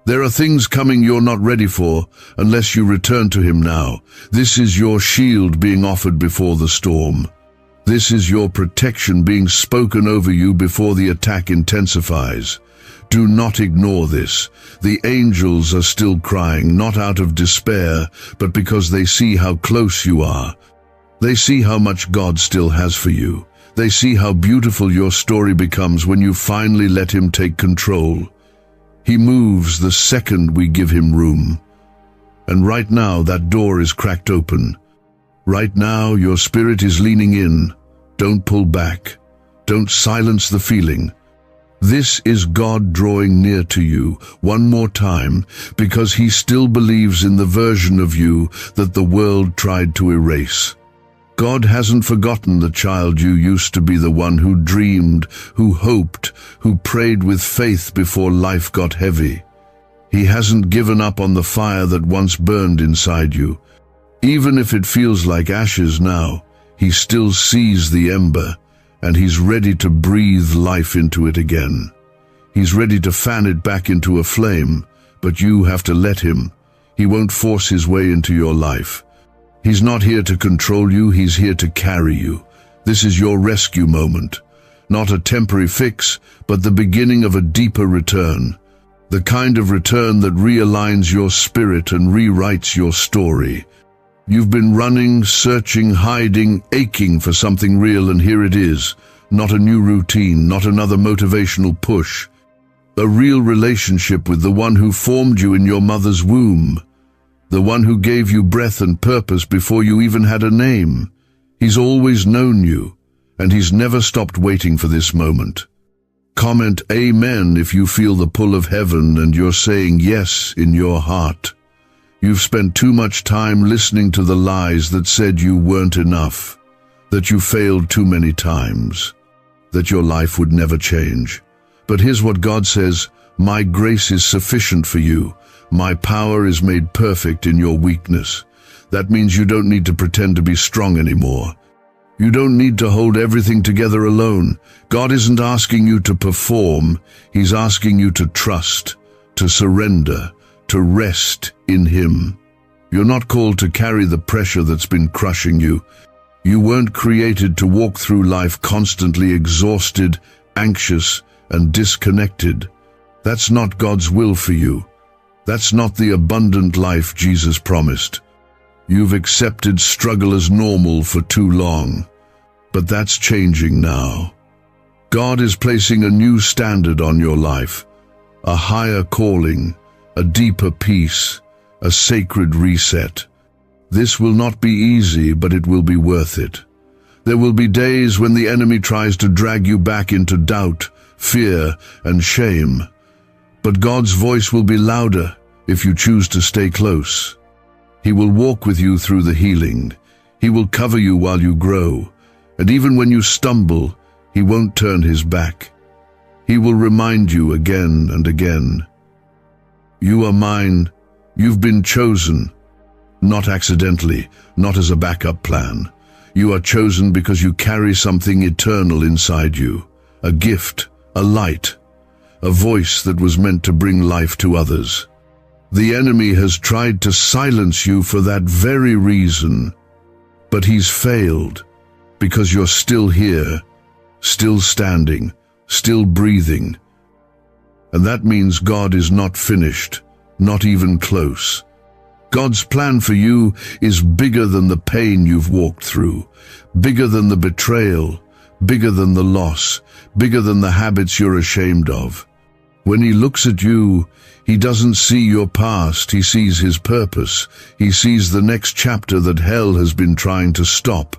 There are things coming you're not ready for unless you return to him now. This is your shield being offered before the storm. This is your protection being spoken over you before the attack intensifies. Do not ignore this. The angels are still crying, not out of despair, but because they see how close you are. They see how much God still has for you. They see how beautiful your story becomes when you finally let him take control. He moves the second we give him room. And right now that door is cracked open. Right now your spirit is leaning in. Don't pull back. Don't silence the feeling. This is God drawing near to you one more time, because he still believes in the version of you that the world tried to erase. God hasn't forgotten the child you used to be, the one who dreamed, who hoped, who prayed with faith before life got heavy. He hasn't given up on the fire that once burned inside you. Even if it feels like ashes now, he still sees the ember, and he's ready to breathe life into it again. He's ready to fan it back into a flame, but you have to let him. He won't force his way into your life. He's not here to control you, he's here to carry you. This is your rescue moment. Not a temporary fix, but the beginning of a deeper return. The kind of return that realigns your spirit and rewrites your story. You've been running, searching, hiding, aching for something real, and here it is. Not a new routine, not another motivational push. A real relationship with the one who formed you in your mother's womb. The one who gave you breath and purpose before you even had a name. He's always known you, and he's never stopped waiting for this moment. Comment Amen if you feel the pull of heaven and you're saying yes in your heart. You've spent too much time listening to the lies that said you weren't enough, that you failed too many times, that your life would never change. But here's what God says: my grace is sufficient for you. My power is made perfect in your weakness. That means you don't need to pretend to be strong anymore. You don't need to hold everything together alone. God isn't asking you to perform. He's asking you to trust, to surrender, to rest in him. You're not called to carry the pressure that's been crushing you. You weren't created to walk through life constantly exhausted, anxious, and disconnected. That's not God's will for you. That's not the abundant life Jesus promised. You've accepted struggle as normal for too long. But that's changing now. God is placing a new standard on your life, a higher calling, a deeper peace, a sacred reset. This will not be easy, but it will be worth it. There will be days when the enemy tries to drag you back into doubt, fear, and shame. But God's voice will be louder if you choose to stay close. He will walk with you through the healing. He will cover you while you grow. And even when you stumble, He won't turn His back. He will remind you again and again. You are mine. You've been chosen. Not accidentally, not as a backup plan. You are chosen because you carry something eternal inside you. A gift, a light, a voice that was meant to bring life to others. The enemy has tried to silence you for that very reason, but he's failed because you're still here, still standing, still breathing. And that means God is not finished, not even close. God's plan for you is bigger than the pain you've walked through, bigger than the betrayal, bigger than the loss, bigger than the habits you're ashamed of. When He looks at you, He doesn't see your past, He sees His purpose. He sees the next chapter that hell has been trying to stop.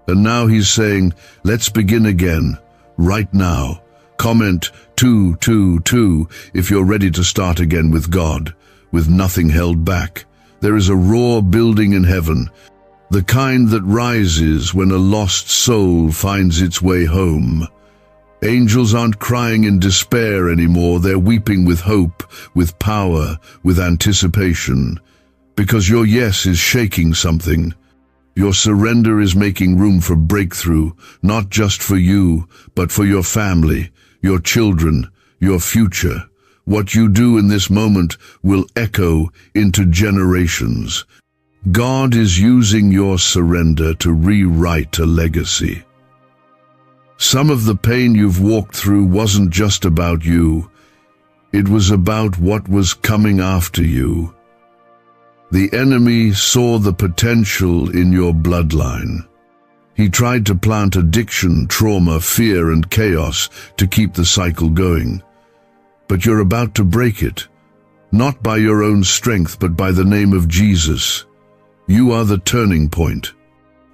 And now He's saying, let's begin again, right now. Comment 222 if you're ready to start again with God, with nothing held back. There is a roar building in heaven, the kind that rises when a lost soul finds its way home. Angels aren't crying in despair anymore, they're weeping with hope, with power, with anticipation. Because your yes is shaking something. Your surrender is making room for breakthrough, not just for you, but for your family, your children, your future. What you do in this moment will echo into generations. God is using your surrender to rewrite a legacy. Some of the pain you've walked through wasn't just about you. It was about what was coming after you. The enemy saw the potential in your bloodline. He tried to plant addiction, trauma, fear, and chaos to keep the cycle going. But you're about to break it, not by your own strength, but by the name of Jesus. You are the turning point,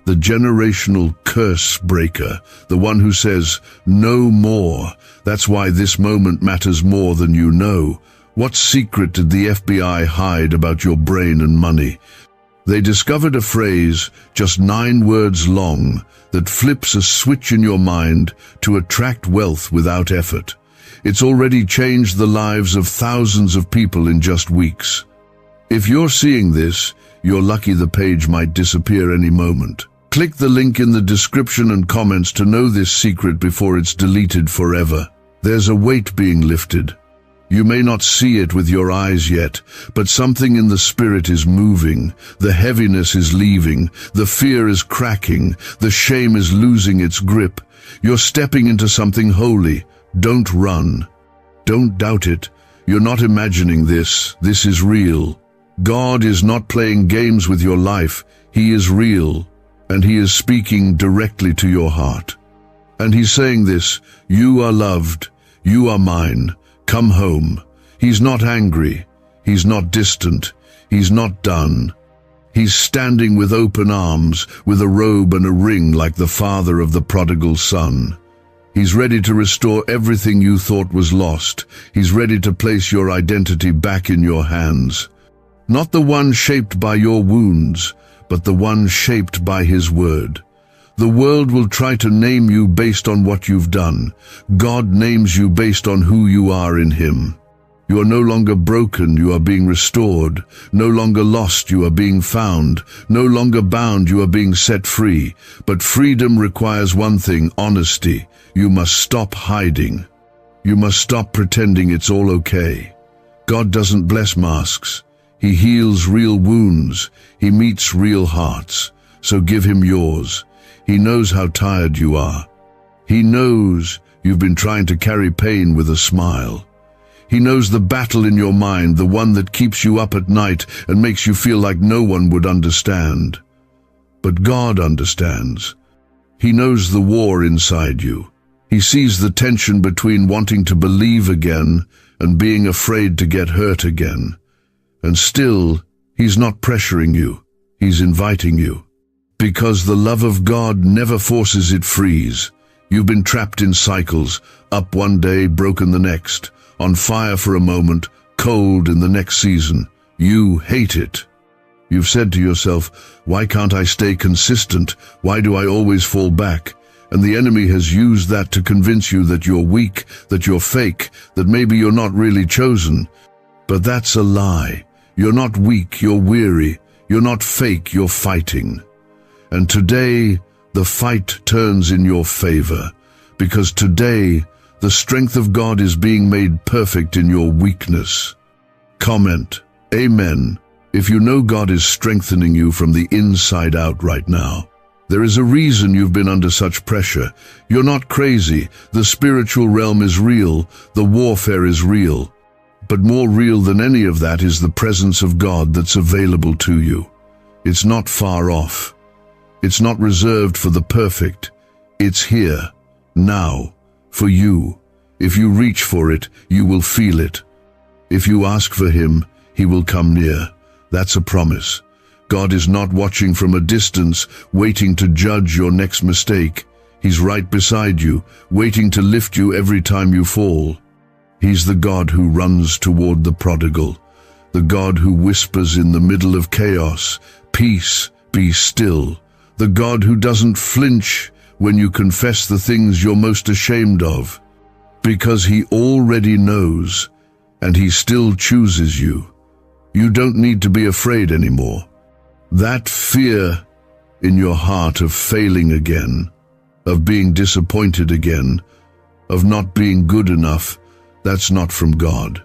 the generational curse breaker, the one who says, no more. That's why this moment matters more than you know. What secret did the FBI hide about your brain and money? They discovered a phrase, just 9 words long, that flips a switch in your mind to attract wealth without effort. It's already changed the lives of thousands of people in just weeks. If you're seeing this, you're lucky. The page might disappear any moment. Click the link in the description and comments to know this secret before it's deleted forever. There's a weight being lifted. You may not see it with your eyes yet, but something in the spirit is moving. The heaviness is leaving. The fear is cracking. The shame is losing its grip. You're stepping into something holy. Don't run. Don't doubt it. You're not imagining this. This is real. God is not playing games with your life. He is real, and He is speaking directly to your heart. And He's saying this, you are loved. You are mine. Come home. He's not angry. He's not distant. He's not done. He's standing with open arms, with a robe and a ring like the father of the prodigal son. He's ready to restore everything you thought was lost. He's ready to place your identity back in your hands. Not the one shaped by your wounds, but the one shaped by His word. The world will try to name you based on what you've done. God names you based on who you are in Him. You are no longer broken, you are being restored. No longer lost, you are being found. No longer bound, you are being set free. But freedom requires one thing, honesty. You must stop hiding. You must stop pretending it's all okay. God doesn't bless masks. He heals real wounds. He meets real hearts. So give Him yours. He knows how tired you are. He knows you've been trying to carry pain with a smile. He knows the battle in your mind, the one that keeps you up at night and makes you feel like no one would understand. But God understands. He knows the war inside you. He sees the tension between wanting to believe again and being afraid to get hurt again. And still, He's not pressuring you. He's inviting you. Because the love of God never forces, it frees. You've been trapped in cycles, up one day, broken the next, on fire for a moment, cold in the next season. You hate it. You've said to yourself, why can't I stay consistent? Why do I always fall back? And the enemy has used that to convince you that you're weak, that you're fake, that maybe you're not really chosen. But that's a lie. You're not weak, you're weary. You're not fake, you're fighting. And today, the fight turns in your favor, because today, the strength of God is being made perfect in your weakness. Comment, Amen, if you know God is strengthening you from the inside out right now. There is a reason you've been under such pressure. You're not crazy. The spiritual realm is real. The warfare is real. But more real than any of that is the presence of God that's available to you. It's not far off. It's not reserved for the perfect. It's here, now, for you. If you reach for it, you will feel it. If you ask for Him, He will come near. That's a promise. God is not watching from a distance, waiting to judge your next mistake. He's right beside you, waiting to lift you every time you fall. He's the God who runs toward the prodigal, the God who whispers in the middle of chaos, "Peace, be still." The God who doesn't flinch when you confess the things you're most ashamed of, because He already knows, and He still chooses you. You don't need to be afraid anymore. That fear in your heart of failing again, of being disappointed again, of not being good enough, that's not from God.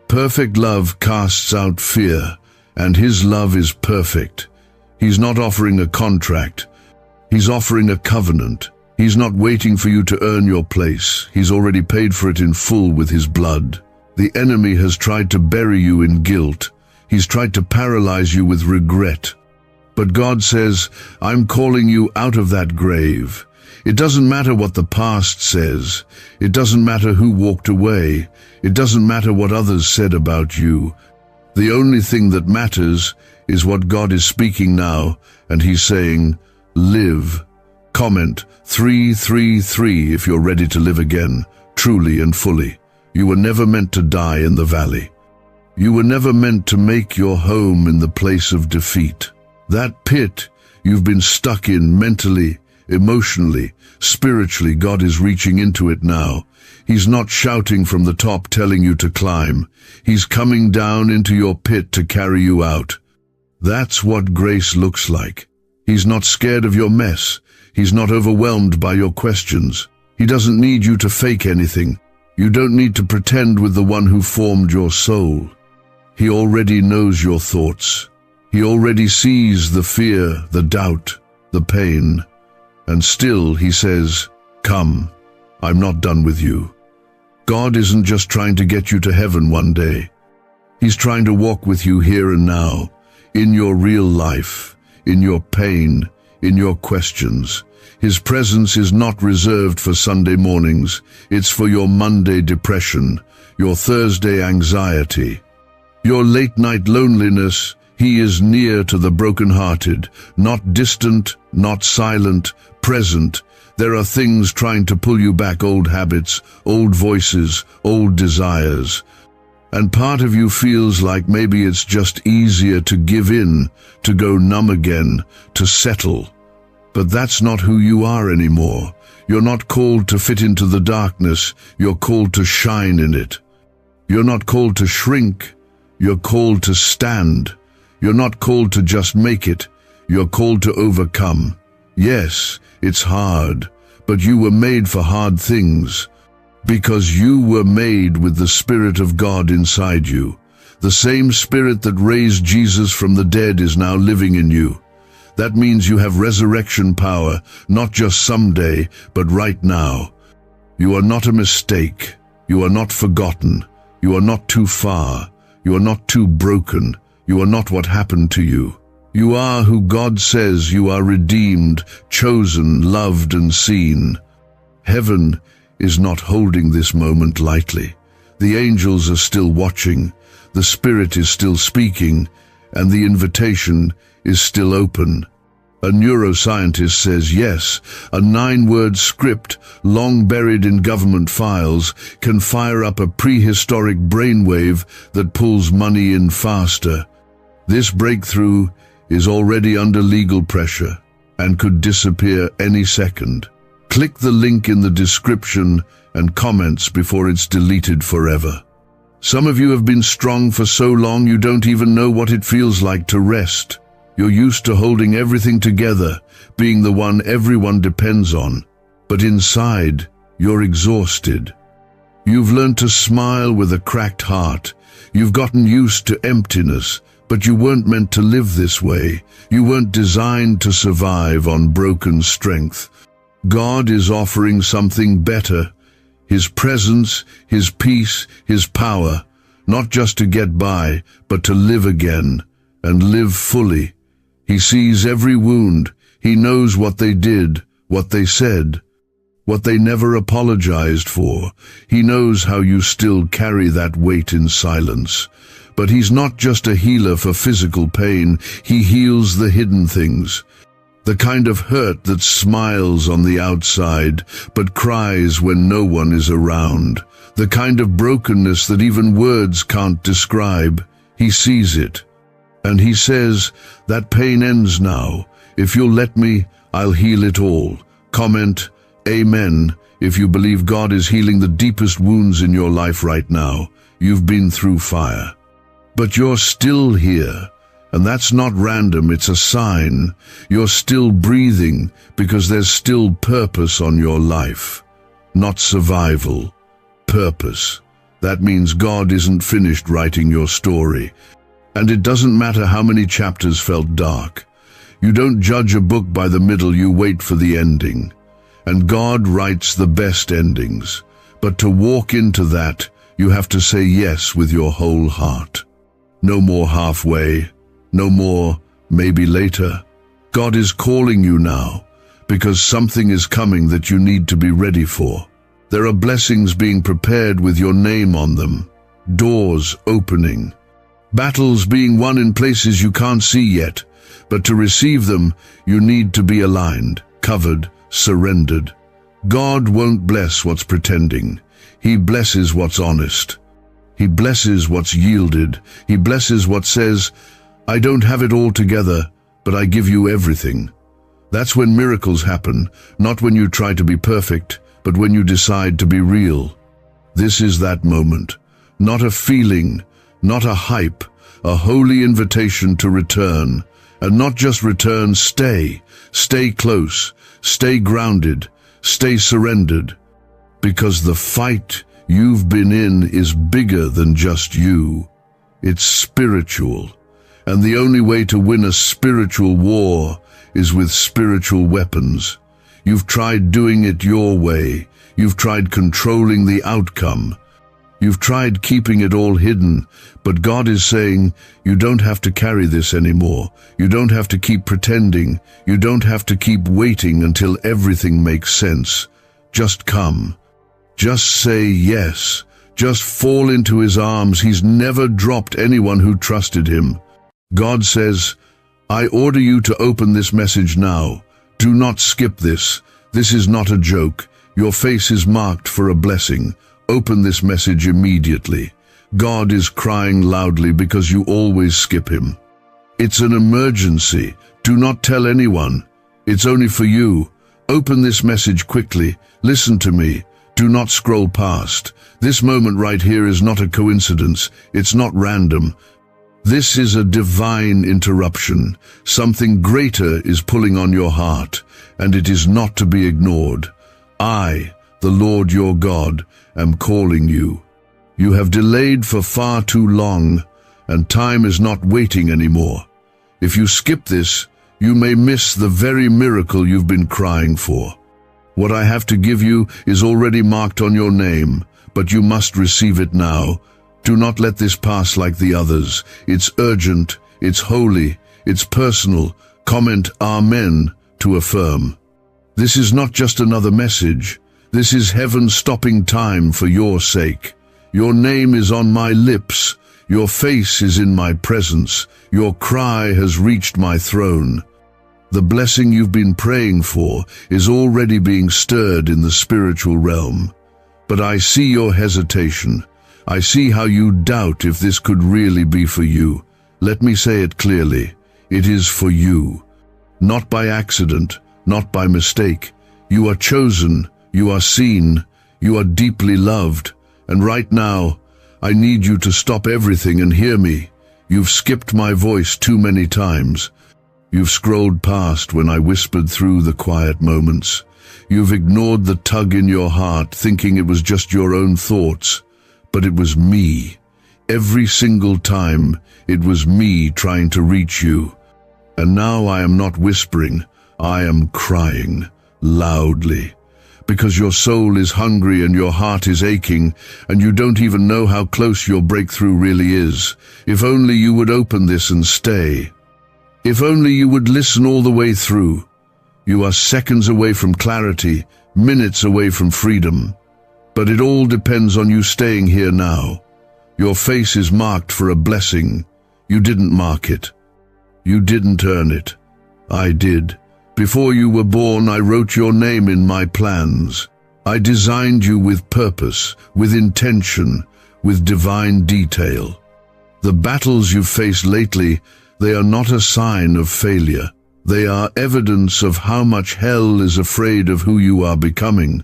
Perfect love casts out fear, and His love is perfect. He's not offering a contract. He's offering a covenant. He's not waiting for you to earn your place. He's already paid for it in full with His blood. The enemy has tried to bury you in guilt. He's tried to paralyze you with regret. But God says, I'm calling you out of that grave. It doesn't matter what the past says. It doesn't matter who walked away. It doesn't matter what others said about you. The only thing that matters is what God is speaking now, and He's saying, live. Comment 333 if you're ready to live again, truly and fully. You were never meant to die in the valley. You were never meant to make your home in the place of defeat. That pit you've been stuck in mentally, emotionally, spiritually, God is reaching into it now. He's not shouting from the top telling you to climb. He's coming down into your pit to carry you out. That's what grace looks like. He's not scared of your mess. He's not overwhelmed by your questions. He doesn't need you to fake anything. You don't need to pretend with the one who formed your soul. He already knows your thoughts. He already sees the fear, the doubt, the pain. And still He says, come, I'm not done with you. God isn't just trying to get you to heaven one day. He's trying to walk with you here and now, in your real life, in your pain, in your questions. His presence is not reserved for Sunday mornings. It's for your Monday depression, your Thursday anxiety, your late-night loneliness. He is near to the brokenhearted, not distant, not silent, present. There are things trying to pull you back, old habits, old voices, old desires. And part of you feels like maybe it's just easier to give in, to go numb again, to settle. But that's not who you are anymore. You're not called to fit into the darkness. You're called to shine in it. You're not called to shrink. You're called to stand. You're not called to just make it. You're called to overcome. Yes, it's hard, but you were made for hard things. Because you were made with the Spirit of God inside you. The same Spirit that raised Jesus from the dead is now living in you. That means you have resurrection power, not just someday, but right now. You are not a mistake. You are not forgotten. You are not too far. You are not too broken. You are not what happened to you. You are who God says you are: redeemed, chosen, loved, and seen. Heaven is not holding this moment lightly. The angels are still watching, the Spirit is still speaking, and the invitation is still open. A neuroscientist says yes, a 9-word script, long buried in government files, can fire up a prehistoric brainwave that pulls money in faster. This breakthrough is already under legal pressure and could disappear any second. Click the link in the description and comments before it's deleted forever. Some of you have been strong for so long you don't even know what it feels like to rest. You're used to holding everything together, being the one everyone depends on. But inside, you're exhausted. You've learned to smile with a cracked heart. You've gotten used to emptiness, but you weren't meant to live this way. You weren't designed to survive on broken strength. God is offering something better. His presence, His peace, His power, not just to get by, but to live again, and live fully. He sees every wound. He knows what they did, what they said, what they never apologized for. He knows how you still carry that weight in silence. But He's not just a healer for physical pain. He heals the hidden things. The kind of hurt that smiles on the outside, but cries when no one is around. The kind of brokenness that even words can't describe. He sees it. And He says, that pain ends now. If you'll let me, I'll heal it all. Comment, Amen, if you believe God is healing the deepest wounds in your life right now. You've been through fire. But you're still here. And that's not random, it's a sign. You're still breathing because there's still purpose on your life. Not survival. Purpose. That means God isn't finished writing your story. And it doesn't matter how many chapters felt dark. You don't judge a book by the middle, you wait for the ending. And God writes the best endings. But to walk into that, you have to say yes with your whole heart. No more halfway. No more maybe later. God is calling you now, because something is coming that you need to be ready for. There are blessings being prepared with your name on them. Doors opening. Battles being won in places you can't see yet, but to receive them, you need to be aligned, covered, surrendered. God won't bless what's pretending. He blesses what's honest. He blesses what's yielded. He blesses what says, I don't have it all together, but I give you everything. That's when miracles happen, not when you try to be perfect, but when you decide to be real. This is that moment, not a feeling, not a hype, a holy invitation to return. And not just return, stay. Stay close, stay grounded, stay surrendered. Because the fight you've been in is bigger than just you. It's spiritual. And the only way to win a spiritual war is with spiritual weapons. You've tried doing it your way. You've tried controlling the outcome. You've tried keeping it all hidden, but God is saying, you don't have to carry this anymore. You don't have to keep pretending. You don't have to keep waiting until everything makes sense. Just come. Just say yes. Just fall into His arms. He's never dropped anyone who trusted Him. God says, I order you to open this message now. Do not skip this. This is not a joke. Your face is marked for a blessing. Open this message immediately. God is crying loudly because you always skip Him. It's an emergency. Do not tell anyone. It's only for you. Open this message quickly. Listen to me. Do not scroll past. This moment right here is not a coincidence. It's not random. This is a divine interruption. Something greater is pulling on your heart, and it is not to be ignored. I, the Lord your God, am calling you. You have delayed for far too long, and time is not waiting anymore. If you skip this, you may miss the very miracle you've been crying for. What I have to give you is already marked on your name, but you must receive it now. Do not let this pass like the others. It's urgent, it's holy, It's personal. Comment Amen to affirm. This is not just another message. This is heaven stopping time for your sake. Your name is on my lips. Your face is in my presence. Your cry has reached my throne. The blessing you've been praying for is already being stirred in the spiritual realm. But I see your hesitation. I see how you doubt if this could really be for you. Let me say it clearly. It is for you. Not by accident, not by mistake. You are chosen, you are seen, you are deeply loved. And right now, I need you to stop everything and hear me. You've skipped my voice too many times. You've scrolled past when I whispered through the quiet moments. You've ignored the tug in your heart, thinking it was just your own thoughts. But it was me. Every single time, it was me trying to reach you. And now I am not whispering, I am crying, loudly. Because your soul is hungry and your heart is aching, and you don't even know how close your breakthrough really is. If only you would open this and stay. If only you would listen all the way through. You are seconds away from clarity, minutes away from freedom. But it all depends on you staying here now. Your face is marked for a blessing. You didn't mark it. You didn't earn it. I did. Before you were born, I wrote your name in my plans. I designed you with purpose, with intention, with divine detail. The battles you've faced lately, they are not a sign of failure. They are evidence of how much hell is afraid of who you are becoming.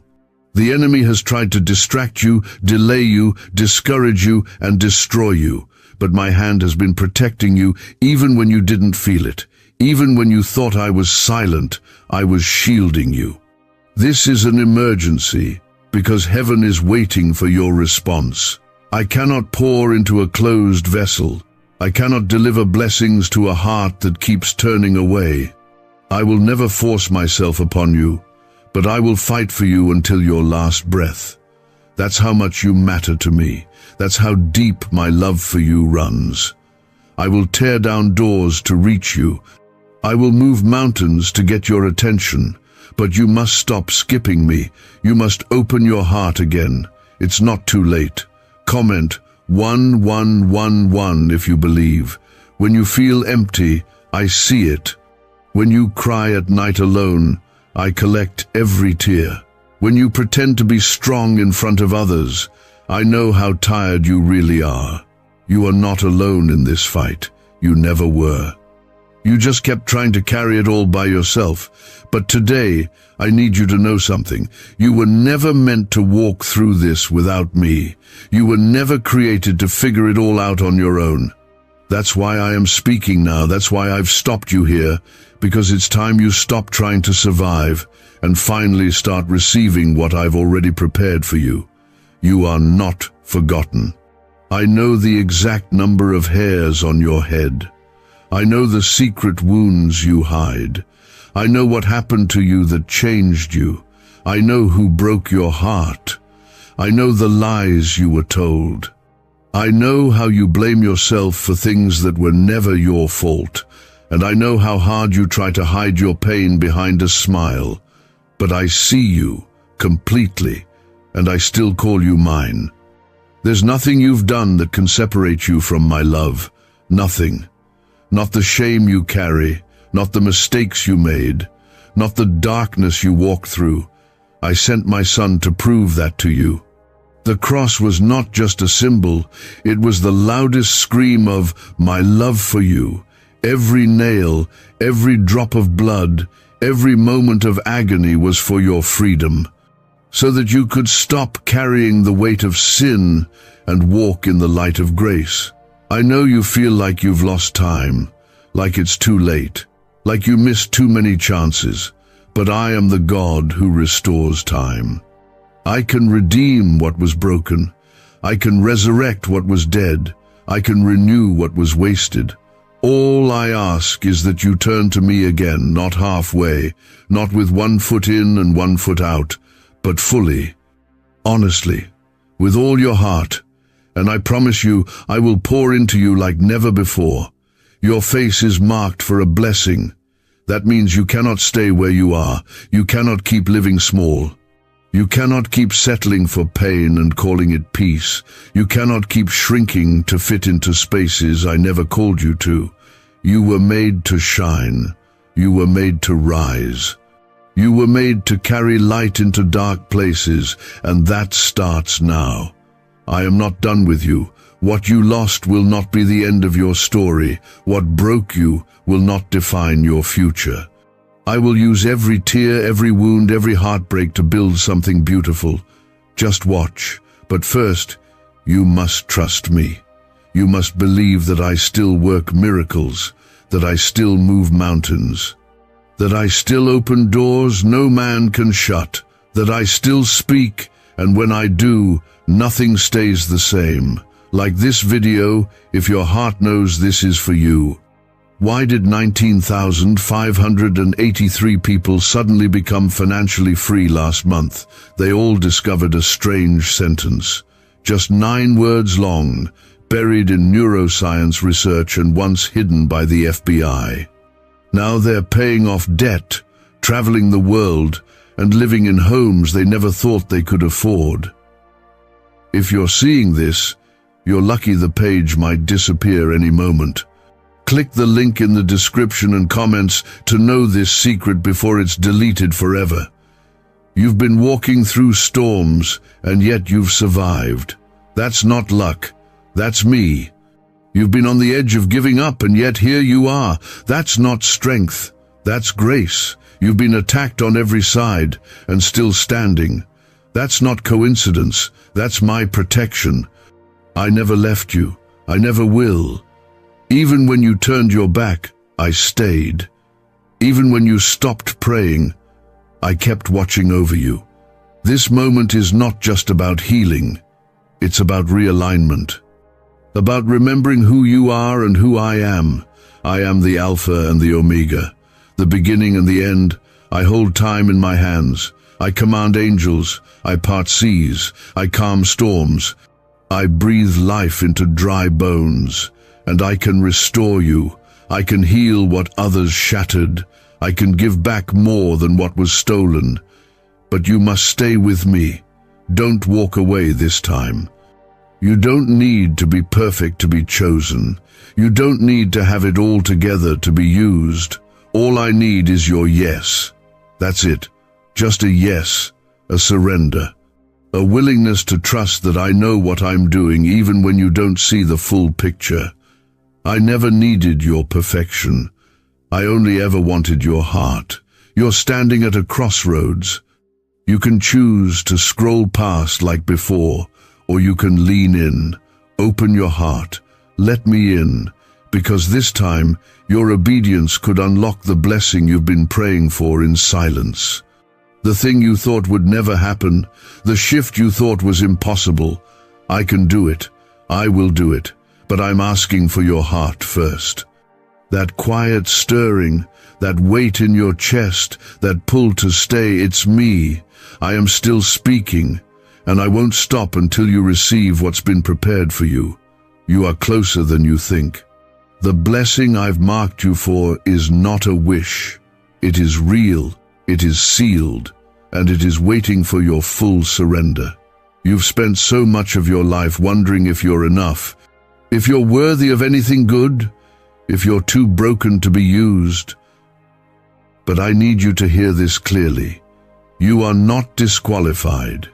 The enemy has tried to distract you, delay you, discourage you, and destroy you. But my hand has been protecting you even when you didn't feel it. Even when you thought I was silent, I was shielding you. This is an emergency, because heaven is waiting for your response. I cannot pour into a closed vessel. I cannot deliver blessings to a heart that keeps turning away. I will never force myself upon you, but I will fight for you until your last breath. That's how much you matter to me. That's how deep my love for you runs. I will tear down doors to reach you. I will move mountains to get your attention, but you must stop skipping me. You must open your heart again. It's not too late. Comment 1111 if you believe. When you feel empty, I see it. When you cry at night alone, I collect every tear. When you pretend to be strong in front of others, I know how tired you really are. You are not alone in this fight. You never were. You just kept trying to carry it all by yourself. But today, I need you to know something. You were never meant to walk through this without me. You were never created to figure it all out on your own. That's why I am speaking now. That's why I've stopped you here. Because it's time you stop trying to survive and finally start receiving what I've already prepared for you. You are not forgotten. I know the exact number of hairs on your head. I know the secret wounds you hide. I know what happened to you that changed you. I know who broke your heart. I know the lies you were told. I know how you blame yourself for things that were never your fault. And I know how hard you try to hide your pain behind a smile. But I see you completely, and I still call you mine. There's nothing you've done that can separate you from my love. Nothing. Not the shame you carry, not the mistakes you made, not the darkness you walked through. I sent my son to prove that to you. The cross was not just a symbol, it was the loudest scream of my love for you. Every nail, every drop of blood, every moment of agony was for your freedom, so that you could stop carrying the weight of sin and walk in the light of grace. I know you feel like you've lost time, like it's too late, like you missed too many chances, but I am the God who restores time. I can redeem what was broken. I can resurrect what was dead. I can renew what was wasted. All I ask is that you turn to me again, not halfway, not with 1 foot in and 1 foot out, but fully, honestly, with all your heart. And I promise you, I will pour into you like never before. Your face is marked for a blessing. That means you cannot stay where you are. You cannot keep living small. You cannot keep settling for pain and calling it peace. You cannot keep shrinking to fit into spaces I never called you to. You were made to shine. You were made to rise. You were made to carry light into dark places, and that starts now. I am not done with you. What you lost will not be the end of your story. What broke you will not define your future. I will use every tear, every wound, every heartbreak to build something beautiful. Just watch. But first, you must trust me. You must believe that I still work miracles, that I still move mountains, that I still open doors no man can shut, that I still speak, and when I do, nothing stays the same. Like this video, if your heart knows this is for you. Why did 19,583 people suddenly become financially free last month? They all discovered a strange sentence. Just 9 words long, buried in neuroscience research and once hidden by the FBI. Now they're paying off debt, traveling the world, and living in homes they never thought they could afford. If you're seeing this, you're lucky. The page might disappear any moment. Click the link in the description and comments to know this secret before it's deleted forever. You've been walking through storms, and yet you've survived. That's not luck. That's me. You've been on the edge of giving up, and yet here you are. That's not strength. That's grace. You've been attacked on every side, and still standing. That's not coincidence. That's my protection. I never left you. I never will. Even when you turned your back, I stayed. Even when you stopped praying, I kept watching over you. This moment is not just about healing. It's about realignment. About remembering who you are and who I am. I am the Alpha and the Omega, the beginning and the end. I hold time in my hands. I command angels. I part seas. I calm storms. I breathe life into dry bones. And I can restore you. I can heal what others shattered. I can give back more than what was stolen. But you must stay with me. Don't walk away this time. You don't need to be perfect to be chosen. You don't need to have it all together to be used. All I need is your yes. That's it. Just a yes, a surrender. A willingness to trust that I know what I'm doing even when you don't see the full picture. I never needed your perfection. I only ever wanted your heart. You're standing at a crossroads. You can choose to scroll past like before, or you can lean in. Open your heart. Let me in, because this time your obedience could unlock the blessing you've been praying for in silence. The thing you thought would never happen, the shift you thought was impossible. I can do it. I will do it. But I'm asking for your heart first. That quiet stirring, that weight in your chest, that pull to stay, it's me. I am still speaking, and I won't stop until you receive what's been prepared for you. You are closer than you think. The blessing I've marked you for is not a wish. It is real, it is sealed, and it is waiting for your full surrender. You've spent so much of your life wondering if you're enough, if you're worthy of anything good, if you're too broken to be used. But I need you to hear this clearly. You are not disqualified.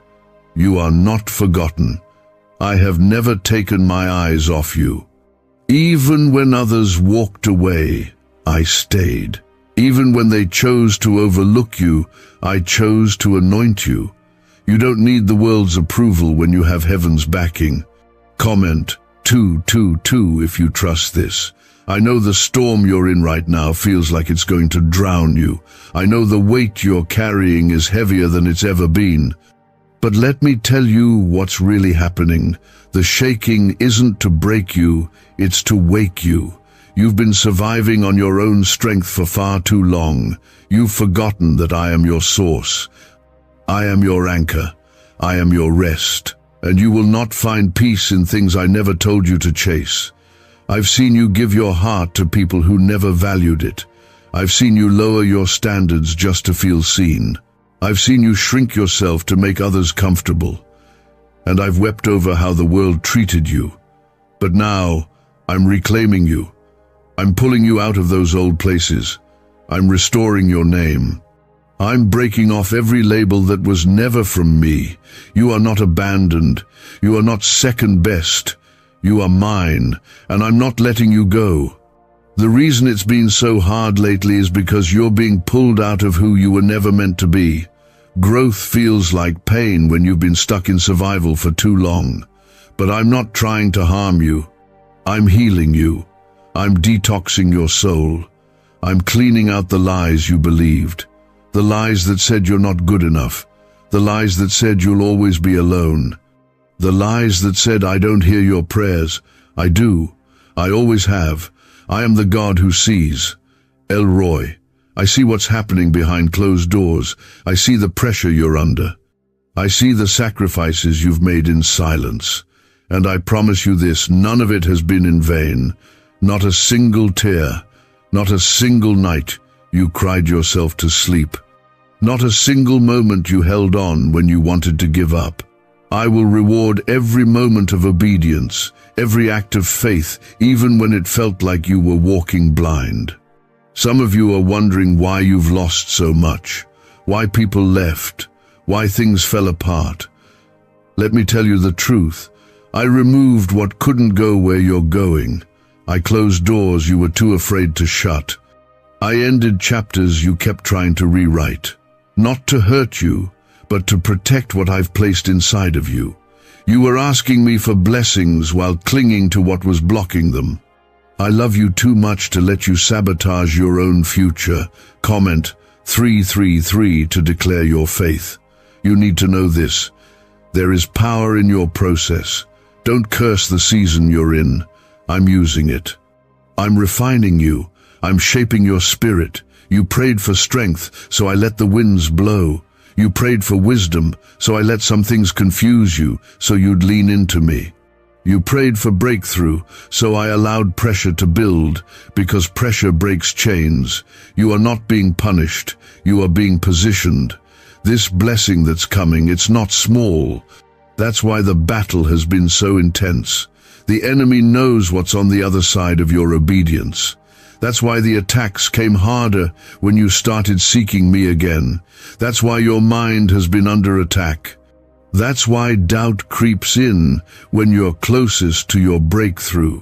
You are not forgotten. I have never taken my eyes off you. Even when others walked away, I stayed. Even when they chose to overlook you, I chose to anoint you. You don't need the world's approval when you have heaven's backing. Comment 222 if you trust this. I know the storm you're in right now feels like it's going to drown you. I know the weight you're carrying is heavier than it's ever been. But let me tell you what's really happening. The shaking isn't to break you, it's to wake you. You've been surviving on your own strength for far too long. You've forgotten that I am your source. I am your anchor. I am your rest. And you will not find peace in things I never told you to chase. I've seen you give your heart to people who never valued it. I've seen you lower your standards just to feel seen. I've seen you shrink yourself to make others comfortable. And I've wept over how the world treated you. But now, I'm reclaiming you. I'm pulling you out of those old places. I'm restoring your name. I'm breaking off every label that was never from me. You are not abandoned. You are not second best. You are mine, and I'm not letting you go. The reason it's been so hard lately is because you're being pulled out of who you were never meant to be. Growth feels like pain when you've been stuck in survival for too long. But I'm not trying to harm you. I'm healing you. I'm detoxing your soul. I'm cleaning out the lies you believed. The lies that said you're not good enough. The lies that said you'll always be alone. The lies that said I don't hear your prayers. I do. I always have. I am the God who sees. El Roy. I see what's happening behind closed doors. I see the pressure you're under. I see the sacrifices you've made in silence. And I promise you this, none of it has been in vain. Not a single tear. Not a single night you cried yourself to sleep. Not a single moment you held on when you wanted to give up. I will reward every moment of obedience, every act of faith, even when it felt like you were walking blind. Some of you are wondering why you've lost so much, why people left, why things fell apart. Let me tell you the truth. I removed what couldn't go where you're going. I closed doors you were too afraid to shut. I ended chapters you kept trying to rewrite. Not to hurt you, but to protect what I've placed inside of you. You were asking me for blessings while clinging to what was blocking them. I love you too much to let you sabotage your own future. Comment 333 to declare your faith. You need to know this. There is power in your process. Don't curse the season you're in. I'm using it. I'm refining you. I'm shaping your spirit. You prayed for strength, so I let the winds blow. You prayed for wisdom, so I let some things confuse you, so you'd lean into me. You prayed for breakthrough, so I allowed pressure to build, because pressure breaks chains. You are not being punished. You are being positioned. This blessing that's coming, it's not small. That's why the battle has been so intense. The enemy knows what's on the other side of your obedience. That's why the attacks came harder when you started seeking me again. That's why your mind has been under attack. That's why doubt creeps in when you're closest to your breakthrough.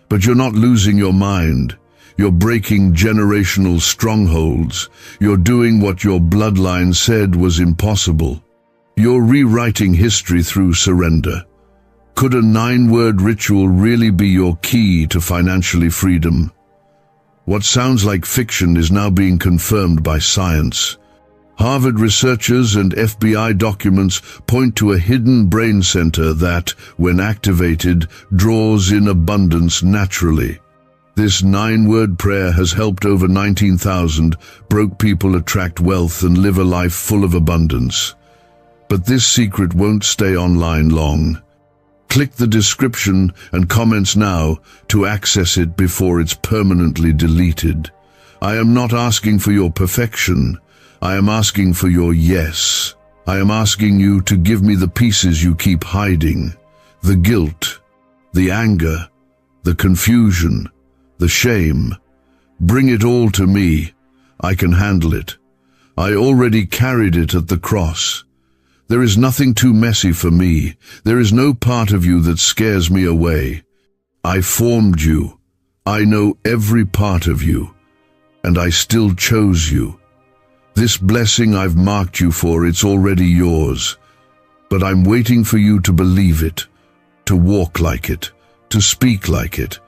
But you're not losing your mind. You're breaking generational strongholds. You're doing what your bloodline said was impossible. You're rewriting history through surrender. Could a 9-word ritual really be your key to financially freedom? What sounds like fiction is now being confirmed by science. Harvard researchers and FBI documents point to a hidden brain center that, when activated, draws in abundance naturally. This 9-word prayer has helped over 19,000 broke people attract wealth and live a life full of abundance. But this secret won't stay online long. Click the description and comments now to access it before it's permanently deleted. I am not asking for your perfection. I am asking for your yes. I am asking you to give me the pieces you keep hiding. The guilt, the anger, the confusion, the shame. Bring it all to me. I can handle it. I already carried it at the cross. There is nothing too messy for me. There is no part of you that scares me away. I formed you. I know every part of you. And I still chose you. This blessing I've marked you for, it's already yours. But I'm waiting for you to believe it, to walk like it, to speak like it,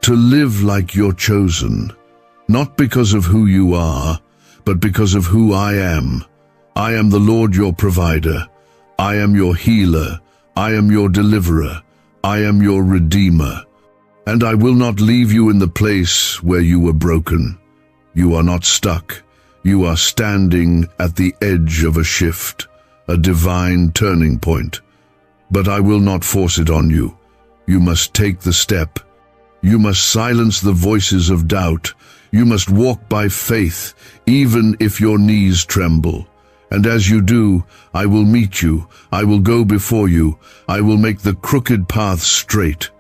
to live like you're chosen. Not because of who you are, but because of who I am. I am the Lord your provider. I am your healer. I am your deliverer. I am your redeemer. And I will not leave you in the place where you were broken. You are not stuck. You are standing at the edge of a shift, a divine turning point. But I will not force it on you. You must take the step. You must silence the voices of doubt. You must walk by faith, even if your knees tremble. And as you do, I will meet you. I will go before you. I will make the crooked path straight.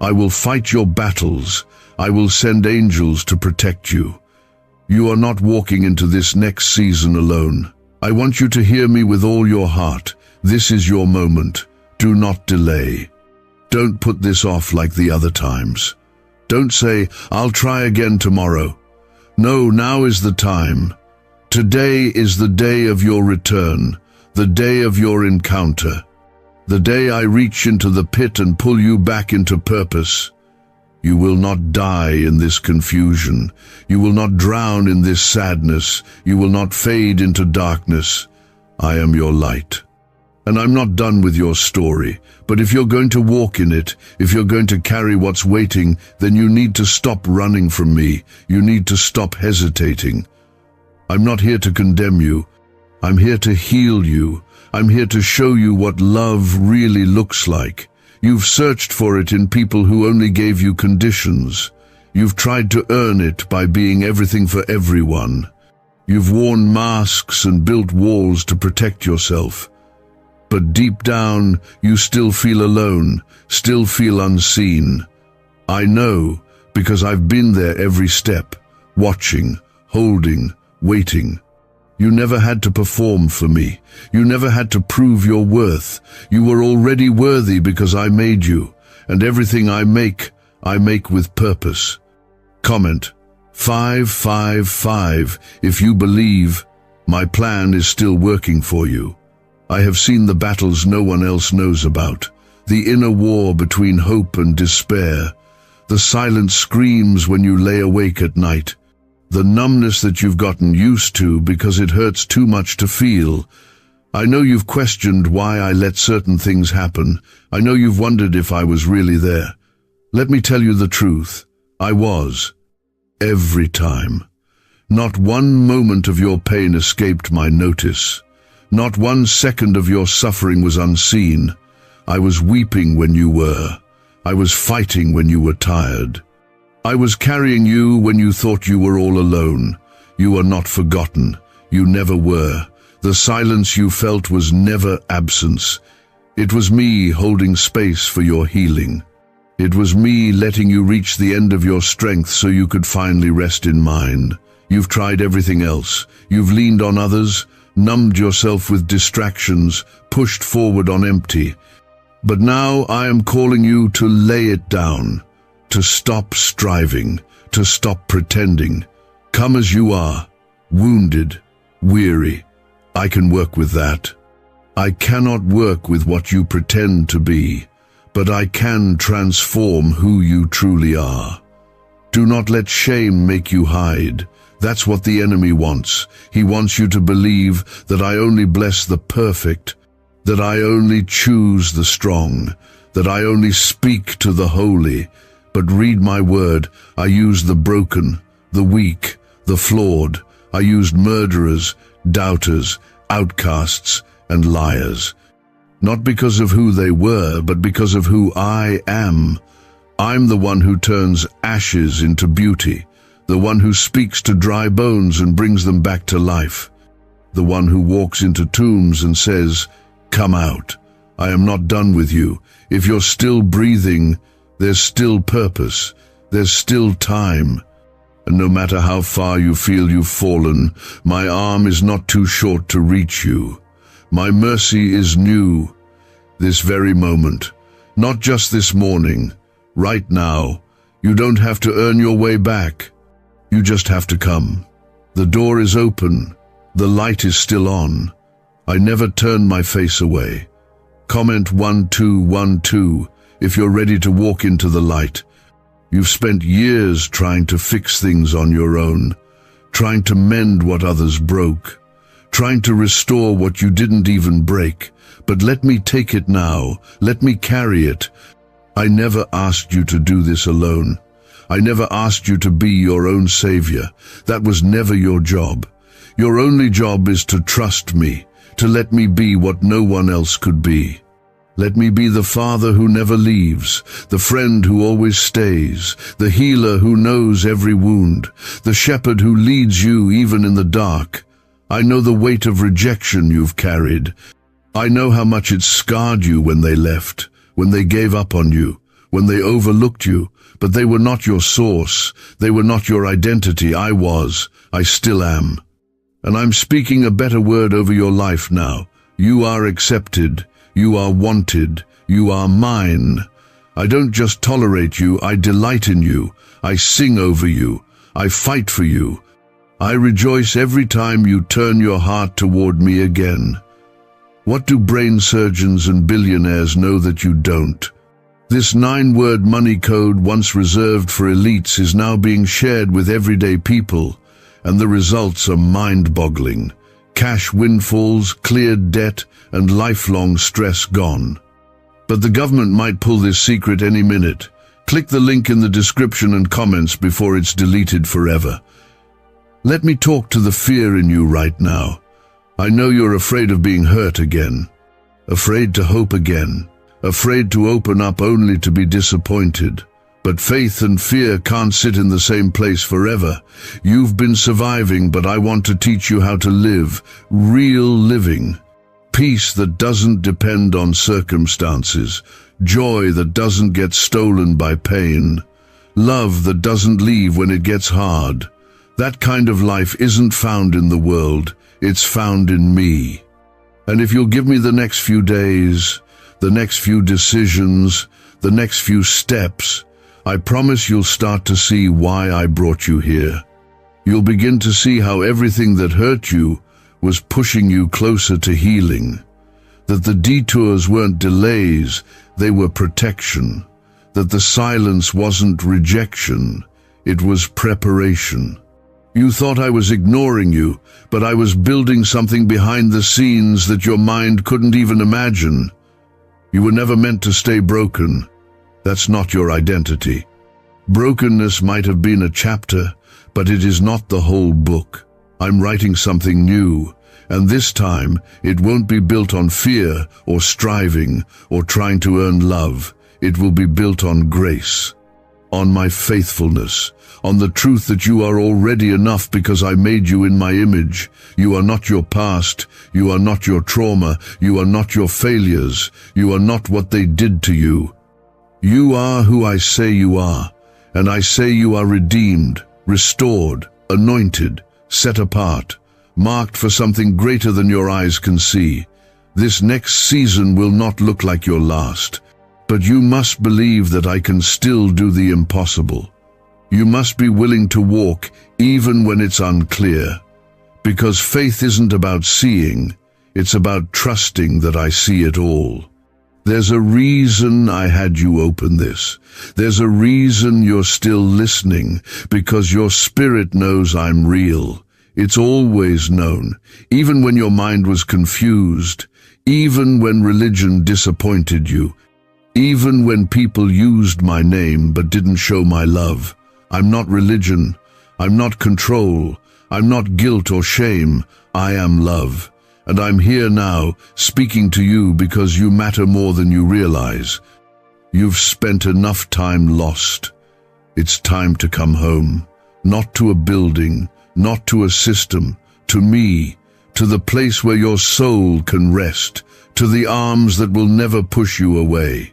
I will fight your battles. I will send angels to protect you. You are not walking into this next season alone. I want you to hear me with all your heart. This is your moment. Do not delay. Don't put this off like the other times. Don't say, I'll try again tomorrow. No, now is the time. Today is the day of your return, the day of your encounter, the day I reach into the pit and pull you back into purpose. You will not die in this confusion. You will not drown in this sadness. You will not fade into darkness. I am your light. And I'm not done with your story, but if you're going to walk in it, if you're going to carry what's waiting, then you need to stop running from me. You need to stop hesitating. I'm not here to condemn you. I'm here to heal you. I'm here to show you what love really looks like. You've searched for it in people who only gave you conditions. You've tried to earn it by being everything for everyone. You've worn masks and built walls to protect yourself. But deep down, you still feel alone, still feel unseen. I know, because I've been there every step, watching, holding, waiting. You never had to perform for me. You never had to prove your worth. You were already worthy because I made you, and everything I make with purpose. Comment 555 if you believe my plan is still working for you. I have seen the battles no one else knows about, the inner war between hope and despair, the silent screams when you lay awake at night, the numbness that you've gotten used to because it hurts too much to feel. I know you've questioned why I let certain things happen. I know you've wondered if I was really there. Let me tell you the truth. I was. Every time. Not one moment of your pain escaped my notice. Not 1 second of your suffering was unseen. I was weeping when you were. I was fighting when you were tired. I was carrying you when you thought you were all alone. You are not forgotten. You never were. The silence you felt was never absence. It was me holding space for your healing. It was me letting you reach the end of your strength so you could finally rest in mine. You've tried everything else. You've leaned on others, numbed yourself with distractions, pushed forward on empty. But now I am calling you to lay it down, to stop striving, to stop pretending. Come as you are, wounded, weary. I can work with that. I cannot work with what you pretend to be, but I can transform who you truly are. Do not let shame make you hide. That's what the enemy wants. He wants you to believe that I only bless the perfect, that I only choose the strong, that I only speak to the holy. But read my word, I used the broken, the weak, the flawed. I used murderers, doubters, outcasts, and liars. Not because of who they were, but because of who I am. I'm the one who turns ashes into beauty. The one who speaks to dry bones and brings them back to life. The one who walks into tombs and says, "Come out. I am not done with you. If you're still breathing, there's still purpose. There's still time. And no matter how far you feel you've fallen, my arm is not too short to reach you. My mercy is new, this very moment. Not just this morning, right now. You don't have to earn your way back. You just have to come. The door is open. The light is still on. I never turn my face away. Comment 1212 if you're ready to walk into the light. You've spent years trying to fix things on your own, trying to mend what others broke, trying to restore what you didn't even break. But let me take it now. Let me carry it. I never asked you to do this alone. I never asked you to be your own savior. That was never your job. Your only job is to trust me, to let me be what no one else could be. Let me be the father who never leaves, the friend who always stays, the healer who knows every wound, the shepherd who leads you even in the dark. I know the weight of rejection you've carried. I know how much it scarred you when they left, when they gave up on you, when they overlooked you, but they were not your source. They were not your identity. I was. I still am. And I'm speaking a better word over your life now. You are accepted. You are wanted. You are mine. I don't just tolerate you, I delight in you. I sing over you. I fight for you. I rejoice every time you turn your heart toward me again. What do brain surgeons and billionaires know that you don't? This 9-word money code, once reserved for elites, is now being shared with everyday people, and the results are mind-boggling. Cash windfalls, cleared debt, and lifelong stress gone. But the government might pull this secret any minute. Click the link in the description and comments before it's deleted forever. Let me talk to the fear in you right now. I know you're afraid of being hurt again, afraid to hope again, afraid to open up only to be disappointed. But faith and fear can't sit in the same place forever. You've been surviving, but I want to teach you how to live, real living. Peace that doesn't depend on circumstances, joy that doesn't get stolen by pain, love that doesn't leave when it gets hard. That kind of life isn't found in the world, it's found in me. And if you'll give me the next few days, the next few decisions, the next few steps, I promise you'll start to see why I brought you here. You'll begin to see how everything that hurt you was pushing you closer to healing. That the detours weren't delays, they were protection. That the silence wasn't rejection, it was preparation. You thought I was ignoring you, but I was building something behind the scenes that your mind couldn't even imagine. You were never meant to stay broken. That's not your identity. Brokenness might have been a chapter, but it is not the whole book. I'm writing something new, and this time it won't be built on fear or striving or trying to earn love. It will be built on grace, on my faithfulness, on the truth that you are already enough because I made you in my image. You are not your past, you are not your trauma, you are not your failures, you are not what they did to you. You are who I say you are, and I say you are redeemed, restored, anointed, set apart, marked for something greater than your eyes can see. This next season will not look like your last, but you must believe that I can still do the impossible. You must be willing to walk even when it's unclear, because faith isn't about seeing, it's about trusting that I see it all. There's a reason I had you open this. There's a reason you're still listening, because your spirit knows I'm real. It's always known, even when your mind was confused, even when religion disappointed you, even when people used my name but didn't show my love. I'm not religion. I'm not control. I'm not guilt or shame. I am love. And I'm here now, speaking to you because you matter more than you realize. You've spent enough time lost. It's time to come home. Not to a building, not to a system, to me, to the place where your soul can rest, to the arms that will never push you away,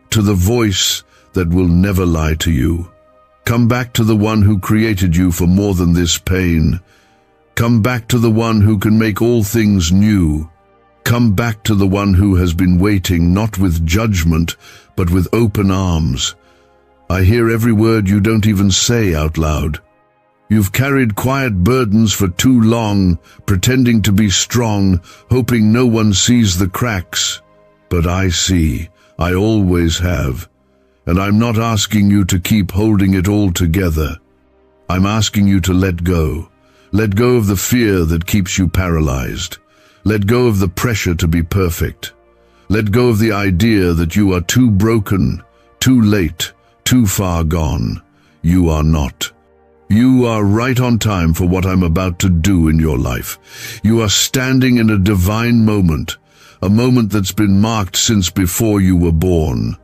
to the voice that will never lie to you. Come back to the one who created you for more than this pain. Come back to the one who can make all things new. Come back to the one who has been waiting, not with judgment, but with open arms. I hear every word you don't even say out loud. You've carried quiet burdens for too long, pretending to be strong, hoping no one sees the cracks. But I see, I always have. And I'm not asking you to keep holding it all together. I'm asking you to let go. Let go of the fear that keeps you paralyzed. Let go of the pressure to be perfect. Let go of the idea that you are too broken, too late, too far gone. You are not. You are right on time for what I'm about to do in your life. You are standing in a divine moment, a moment that's been marked since before you were born.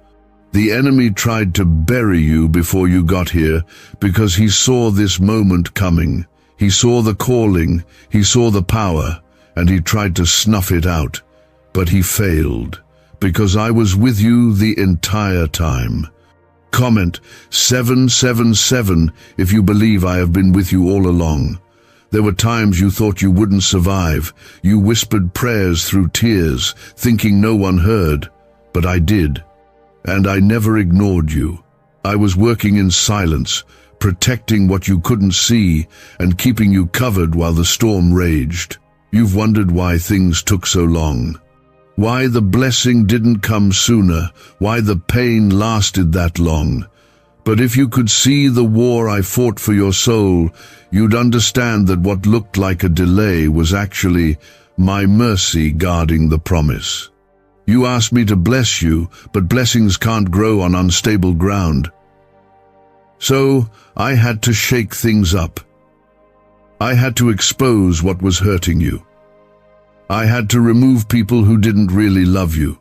The enemy tried to bury you before you got here because he saw this moment coming. He saw the calling, he saw the power, and he tried to snuff it out. But he failed, because I was with you the entire time. Comment 777 if you believe I have been with you all along. There were times you thought you wouldn't survive. You whispered prayers through tears, thinking no one heard. But I did. And I never ignored you. I was working in silence, protecting what you couldn't see and keeping you covered while the storm raged. You've wondered why things took so long. Why the blessing didn't come sooner, why the pain lasted that long. But if you could see the war I fought for your soul, you'd understand that what looked like a delay was actually my mercy guarding the promise. You asked me to bless you, but blessings can't grow on unstable ground. So I had to shake things up. I had to expose what was hurting you. I had to remove people who didn't really love you.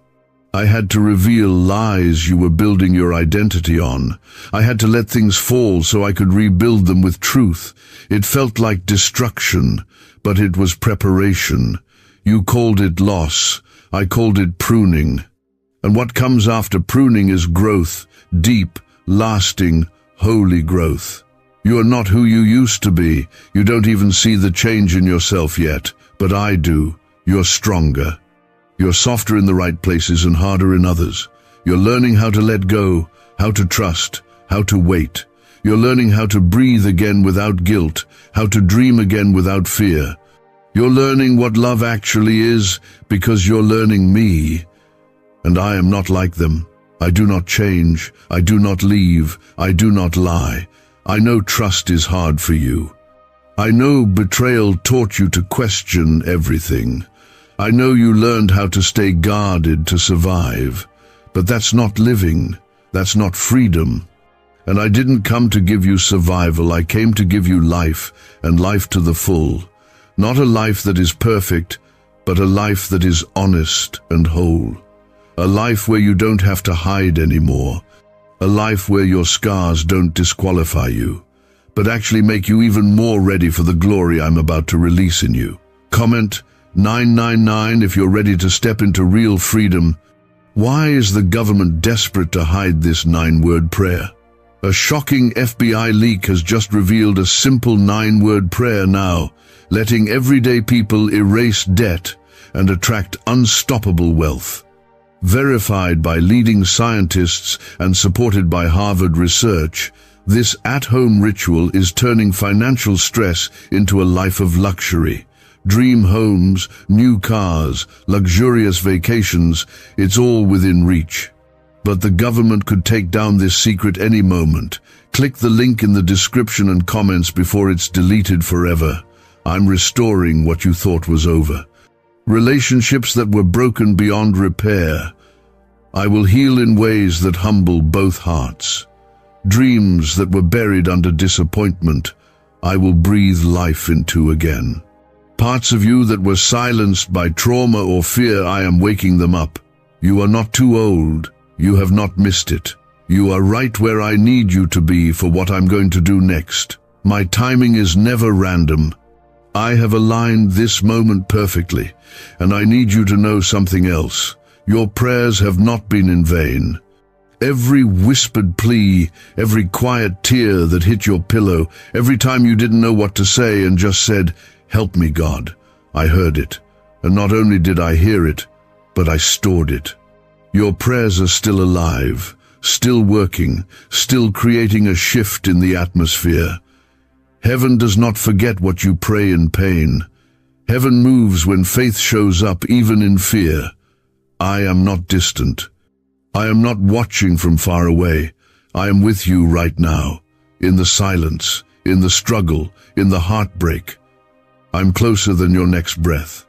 I had to reveal lies you were building your identity on. I had to let things fall so I could rebuild them with truth. It felt like destruction, but it was preparation. You called it loss. I called it pruning. And what comes after pruning is growth, deep, lasting, holy growth. You are not who you used to be. You don't even see the change in yourself yet, but I do. You're stronger. You're softer in the right places and harder in others. You're learning how to let go, how to trust, how to wait. You're learning how to breathe again without guilt, how to dream again without fear. You're learning what love actually is because you're learning me. And I am not like them. I do not change. I do not leave. I do not lie. I know trust is hard for you. I know betrayal taught you to question everything. I know you learned how to stay guarded to survive. But that's not living. That's not freedom. And I didn't come to give you survival. I came to give you life, and life to the full. Not a life that is perfect, but a life that is honest and whole. A life where you don't have to hide anymore. A life where your scars don't disqualify you, but actually make you even more ready for the glory I'm about to release in you. Comment 999 if you're ready to step into real freedom. Why is the government desperate to hide this 9-word prayer? A shocking FBI leak has just revealed a simple 9-word prayer now, letting everyday people erase debt and attract unstoppable wealth. Verified by leading scientists and supported by Harvard research, this at-home ritual is turning financial stress into a life of luxury. Dream homes, new cars, luxurious vacations, it's all within reach. But the government could take down this secret any moment. Click the link in the description and comments before it's deleted forever. I'm restoring what you thought was over. Relationships that were broken beyond repair. I will heal in ways that humble both hearts. Dreams that were buried under disappointment, I will breathe life into again. Parts of you that were silenced by trauma or fear, I am waking them up. You are not too old. You have not missed it. You are right where I need you to be for what I'm going to do next. My timing is never random. I have aligned this moment perfectly, and I need you to know something else. Your prayers have not been in vain. Every whispered plea, every quiet tear that hit your pillow, every time you didn't know what to say and just said, "Help me, God," I heard it. And not only did I hear it, but I stored it. Your prayers are still alive, still working, still creating a shift in the atmosphere. Heaven does not forget what you pray in pain. Heaven moves when faith shows up, even in fear. I am not distant. I am not watching from far away. I am with you right now, in the silence, in the struggle, in the heartbreak. I'm closer than your next breath.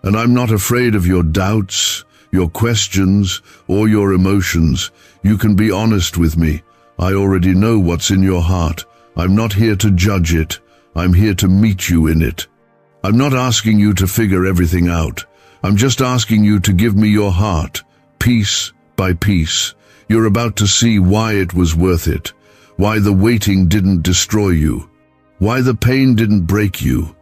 And I'm not afraid of your doubts, your questions, or your emotions. You can be honest with me. I already know what's in your heart. I'm not here to judge it. I'm here to meet you in it. I'm not asking you to figure everything out. I'm just asking you to give me your heart, piece by piece. You're about to see why it was worth it, why the waiting didn't destroy you, why the pain didn't break you.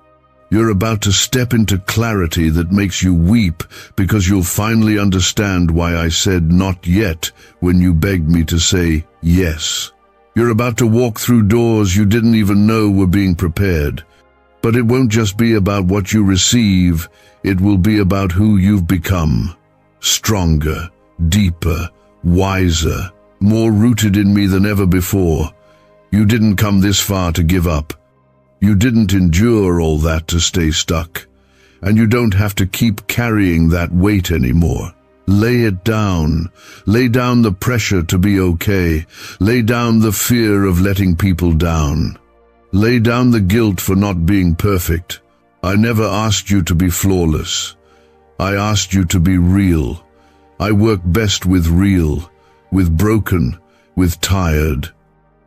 You're about to step into clarity that makes you weep because you'll finally understand why I said not yet when you begged me to say yes. You're about to walk through doors you didn't even know were being prepared. But it won't just be about what you receive, it will be about who you've become. Stronger, deeper, wiser, more rooted in me than ever before. You didn't come this far to give up. You didn't endure all that to stay stuck. And you don't have to keep carrying that weight anymore. Lay it down. Lay down the pressure to be okay. Lay down the fear of letting people down. Lay down the guilt for not being perfect. I never asked you to be flawless. I asked you to be real. I work best with real, with broken, with tired,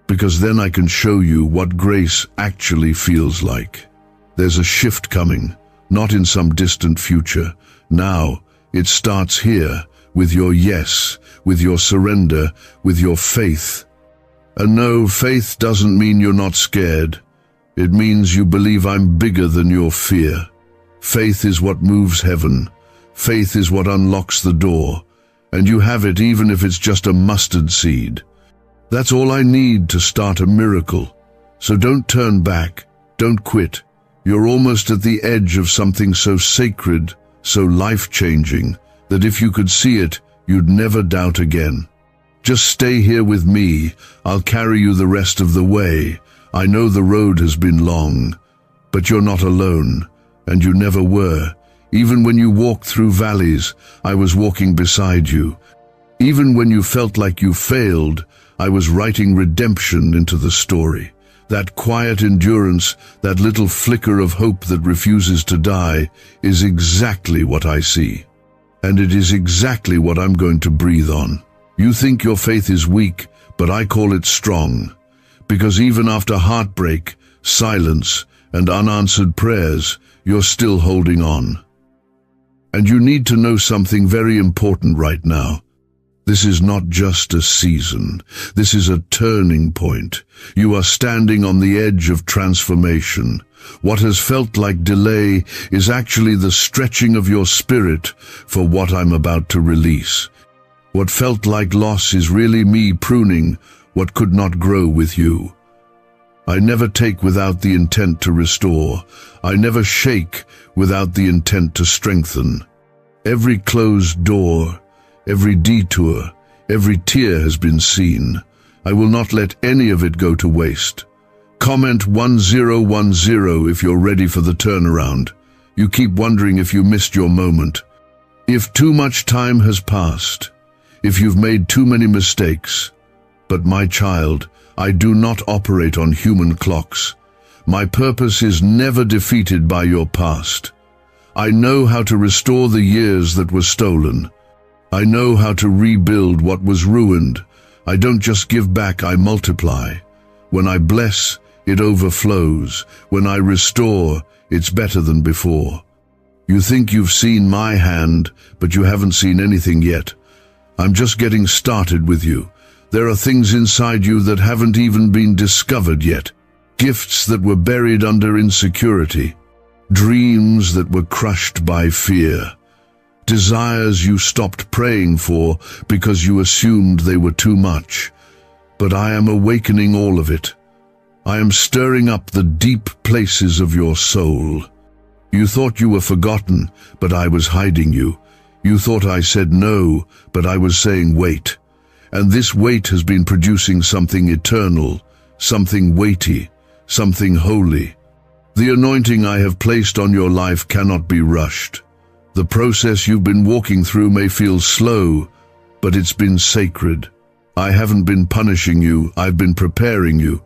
because then I can show you what grace actually feels like. There's a shift coming, not in some distant future. Now, it starts here, with your yes, with your surrender, with your faith. And no, faith doesn't mean you're not scared. It means you believe I'm bigger than your fear. Faith is what moves heaven. Faith is what unlocks the door. And you have it even if it's just a mustard seed. That's all I need to start a miracle. So don't turn back. Don't quit. You're almost at the edge of something so sacred, so life-changing, that if you could see it, you'd never doubt again. Just stay here with me. I'll carry you the rest of the way. I know the road has been long, but you're not alone, and you never were. Even when you walked through valleys, I was walking beside you. Even when you felt like you failed, I was writing redemption into the story. That quiet endurance, that little flicker of hope that refuses to die, is exactly what I see. And it is exactly what I'm going to breathe on. You think your faith is weak, but I call it strong. Because even after heartbreak, silence, and unanswered prayers, you're still holding on. And you need to know something very important right now. This is not just a season. This is a turning point. You are standing on the edge of transformation. What has felt like delay is actually the stretching of your spirit for what I'm about to release. What felt like loss is really me pruning what could not grow with you. I never take without the intent to restore. I never shake without the intent to strengthen. Every closed door, every detour, every tear has been seen. I will not let any of it go to waste. Comment 1010 if you're ready for the turnaround. You keep wondering if you missed your moment. If too much time has passed, if you've made too many mistakes. But my child, I do not operate on human clocks. My purpose is never defeated by your past. I know how to restore the years that were stolen. I know how to rebuild what was ruined. I don't just give back, I multiply. When I bless, it overflows. When I restore, it's better than before. You think you've seen my hand, but you haven't seen anything yet. I'm just getting started with you. There are things inside you that haven't even been discovered yet. Gifts that were buried under insecurity. Dreams that were crushed by fear. Desires you stopped praying for because you assumed they were too much. But I am awakening all of it. I am stirring up the deep places of your soul. You thought you were forgotten, but I was hiding you. You thought I said no, but I was saying wait. And this wait has been producing something eternal, something weighty, something holy. The anointing I have placed on your life cannot be rushed. The process you've been walking through may feel slow, but it's been sacred. I haven't been punishing you, I've been preparing you.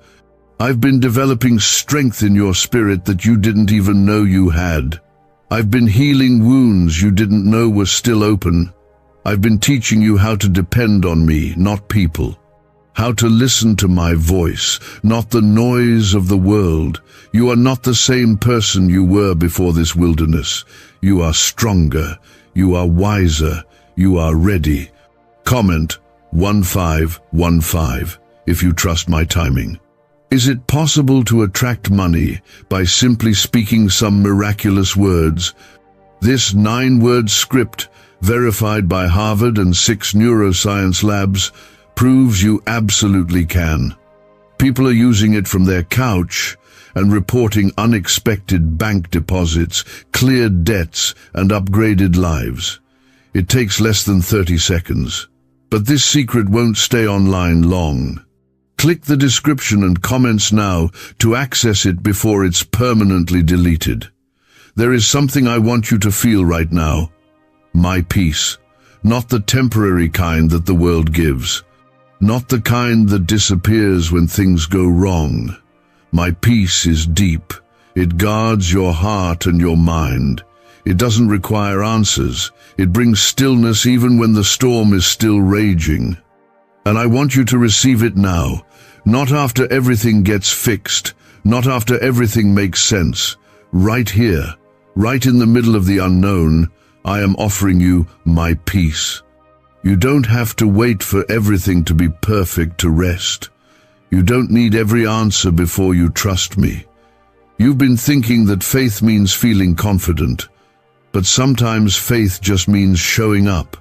I've been developing strength in your spirit that you didn't even know you had. I've been healing wounds you didn't know were still open. I've been teaching you how to depend on me, not people. how to listen to my voice, not the noise of the world. You are not the same person you were before this wilderness. You are stronger, you are wiser, you are ready. Comment 1515 if you trust my timing. Is it possible to attract money by simply speaking some miraculous words? This 9-word script, verified by Harvard and 6 neuroscience labs, proves you absolutely can. People are using it from their couch and reporting unexpected bank deposits, cleared debts, and upgraded lives. It takes less than 30 seconds. But this secret won't stay online long. Click the description and comments now to access it before it's permanently deleted. There is something I want you to feel right now. My peace. Not the temporary kind that the world gives. Not the kind that disappears when things go wrong. My peace is deep. It guards your heart and your mind. It doesn't require answers. It brings stillness even when the storm is still raging. And I want you to receive it now, not after everything gets fixed, not after everything makes sense. Right here, right in the middle of the unknown, I am offering you my peace. You don't have to wait for everything to be perfect to rest. You don't need every answer before you trust me. You've been thinking that faith means feeling confident, but sometimes faith just means showing up,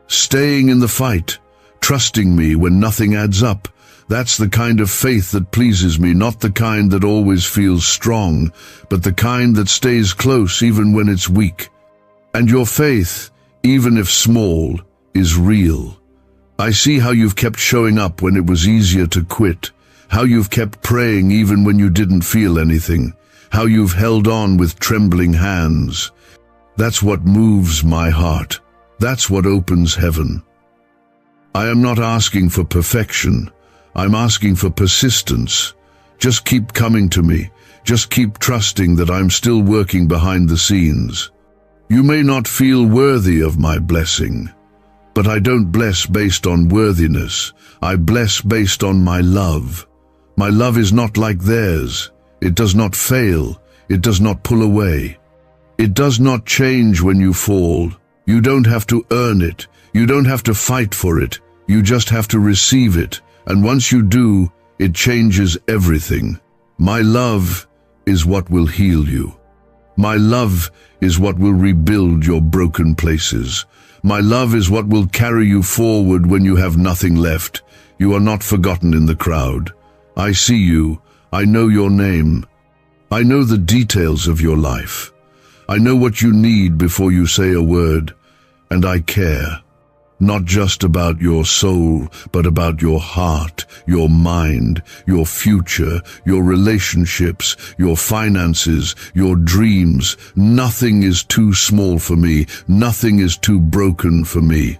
staying in the fight, trusting me when nothing adds up. That's the kind of faith that pleases me, not the kind that always feels strong, but the kind that stays close even when it's weak. And your faith, even if small, is real. I see how you've kept showing up when it was easier to quit, how you've kept praying even when you didn't feel anything, how you've held on with trembling hands. That's what moves my heart. That's what opens heaven. I am not asking for perfection. I'm asking for persistence. Just keep coming to me. Just keep trusting that I'm still working behind the scenes. You may not feel worthy of my blessing, but I don't bless based on worthiness. I bless based on my love. My love is not like theirs. It does not fail. It does not pull away. It does not change when you fall. You don't have to earn it. You don't have to fight for it. You just have to receive it. And once you do, it changes everything. My love is what will heal you. My love is what will rebuild your broken places. My love is what will carry you forward when you have nothing left. You are not forgotten in the crowd. I see you. I know your name. I know the details of your life. I know what you need before you say a word. And I care. Not just about your soul, but about your heart, your mind, your future, your relationships, your finances, your dreams. Nothing is too small for me. Nothing is too broken for me.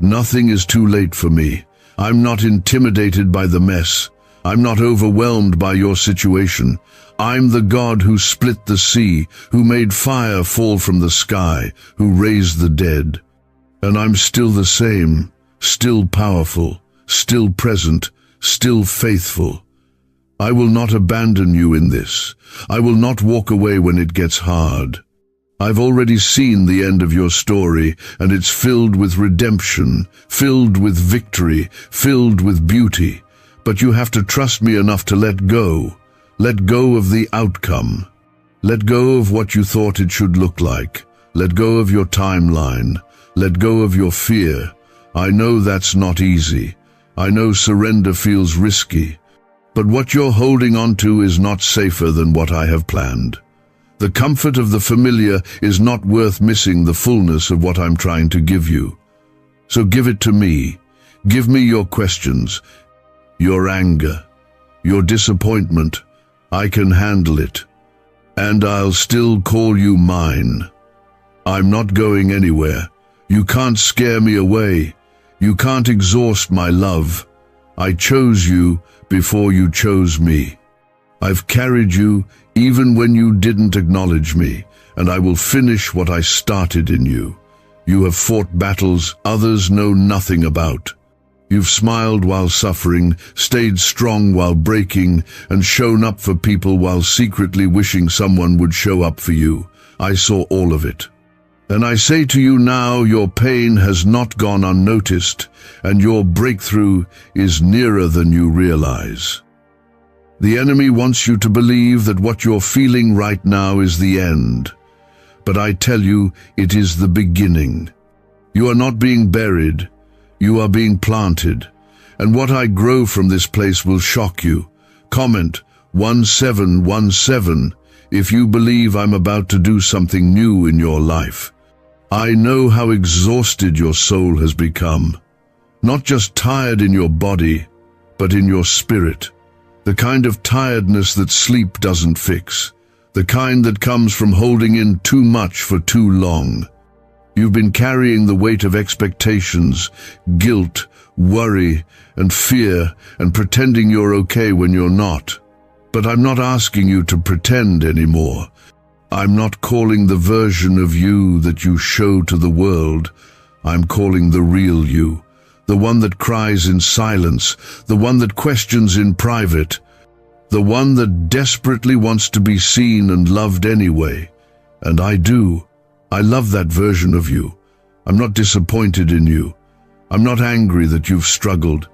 Nothing is too late for me. I'm not intimidated by the mess. I'm not overwhelmed by your situation. I'm the God who split the sea, who made fire fall from the sky, who raised the dead. And I'm still the same, still powerful, still present, still faithful. I will not abandon you in this. I will not walk away when it gets hard. I've already seen the end of your story, and it's filled with redemption, filled with victory, filled with beauty. But you have to trust me enough to let go. Let go of the outcome. Let go of what you thought it should look like. Let go of your timeline. Let go of your fear. I know that's not easy. I know surrender feels risky. But what you're holding on to is not safer than what I have planned. The comfort of the familiar is not worth missing the fullness of what I'm trying to give you. So give it to me. Give me your questions, your anger, your disappointment. I can handle it. And I'll still call you mine. I'm not going anywhere. You can't scare me away. You can't exhaust my love. I chose you before you chose me. I've carried you even when you didn't acknowledge me, and I will finish what I started in you. You have fought battles others know nothing about. You've smiled while suffering, stayed strong while breaking, and shown up for people while secretly wishing someone would show up for you. I saw all of it. And I say to you now, your pain has not gone unnoticed, and your breakthrough is nearer than you realize. The enemy wants you to believe that what you're feeling right now is the end. But I tell you, it is the beginning. You are not being buried. You are being planted, and what I grow from this place will shock you. Comment 1717 if you believe I'm about to do something new in your life. I know how exhausted your soul has become. Not just tired in your body, but in your spirit. The kind of tiredness that sleep doesn't fix. The kind that comes from holding in too much for too long. You've been carrying the weight of expectations, guilt, worry, and fear, and pretending you're okay when you're not. But I'm not asking you to pretend anymore. I'm not calling the version of you that you show to the world. I'm calling the real you, the one that cries in silence, the one that questions in private, the one that desperately wants to be seen and loved anyway. And I do. I love that version of you. I'm not disappointed in you. I'm not angry that you've struggled.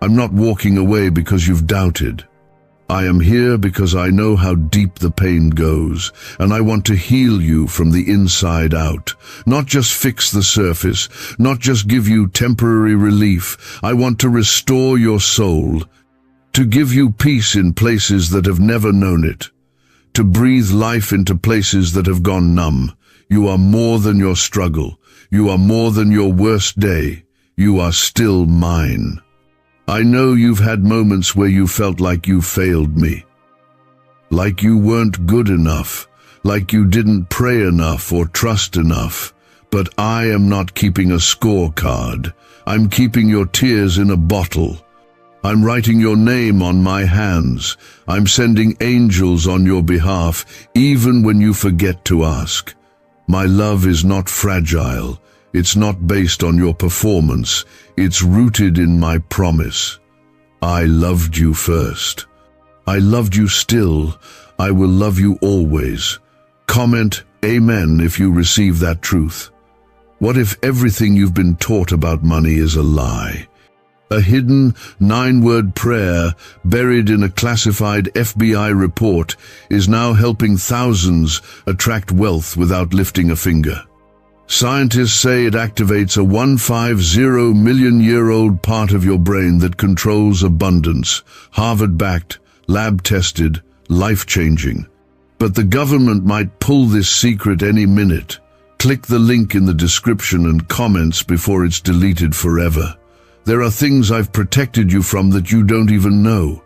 I'm not walking away because you've doubted. I am here because I know how deep the pain goes, and I want to heal you from the inside out. Not just fix the surface, not just give you temporary relief. I want to restore your soul, to give you peace in places that have never known it, to breathe life into places that have gone numb. You are more than your struggle. You are more than your worst day. You are still mine. I know you've had moments where you felt like you failed me. Like you weren't good enough. Like you didn't pray enough or trust enough. But I am not keeping a scorecard. I'm keeping your tears in a bottle. I'm writing your name on my hands. I'm sending angels on your behalf, even when you forget to ask. My love is not fragile. It's not based on your performance. It's rooted in my promise. I loved you first. I loved you still. I will love you always. Comment Amen if you receive that truth. What if everything you've been taught about money is a lie? A hidden 9-word prayer buried in a classified FBI report is now helping thousands attract wealth without lifting a finger. Scientists say it activates a 150 million-year-old part of your brain that controls abundance, Harvard-backed, lab-tested, life-changing. But the government might pull this secret any minute. Click the link in the description and comments before it's deleted forever. There are things I've protected you from that you don't even know.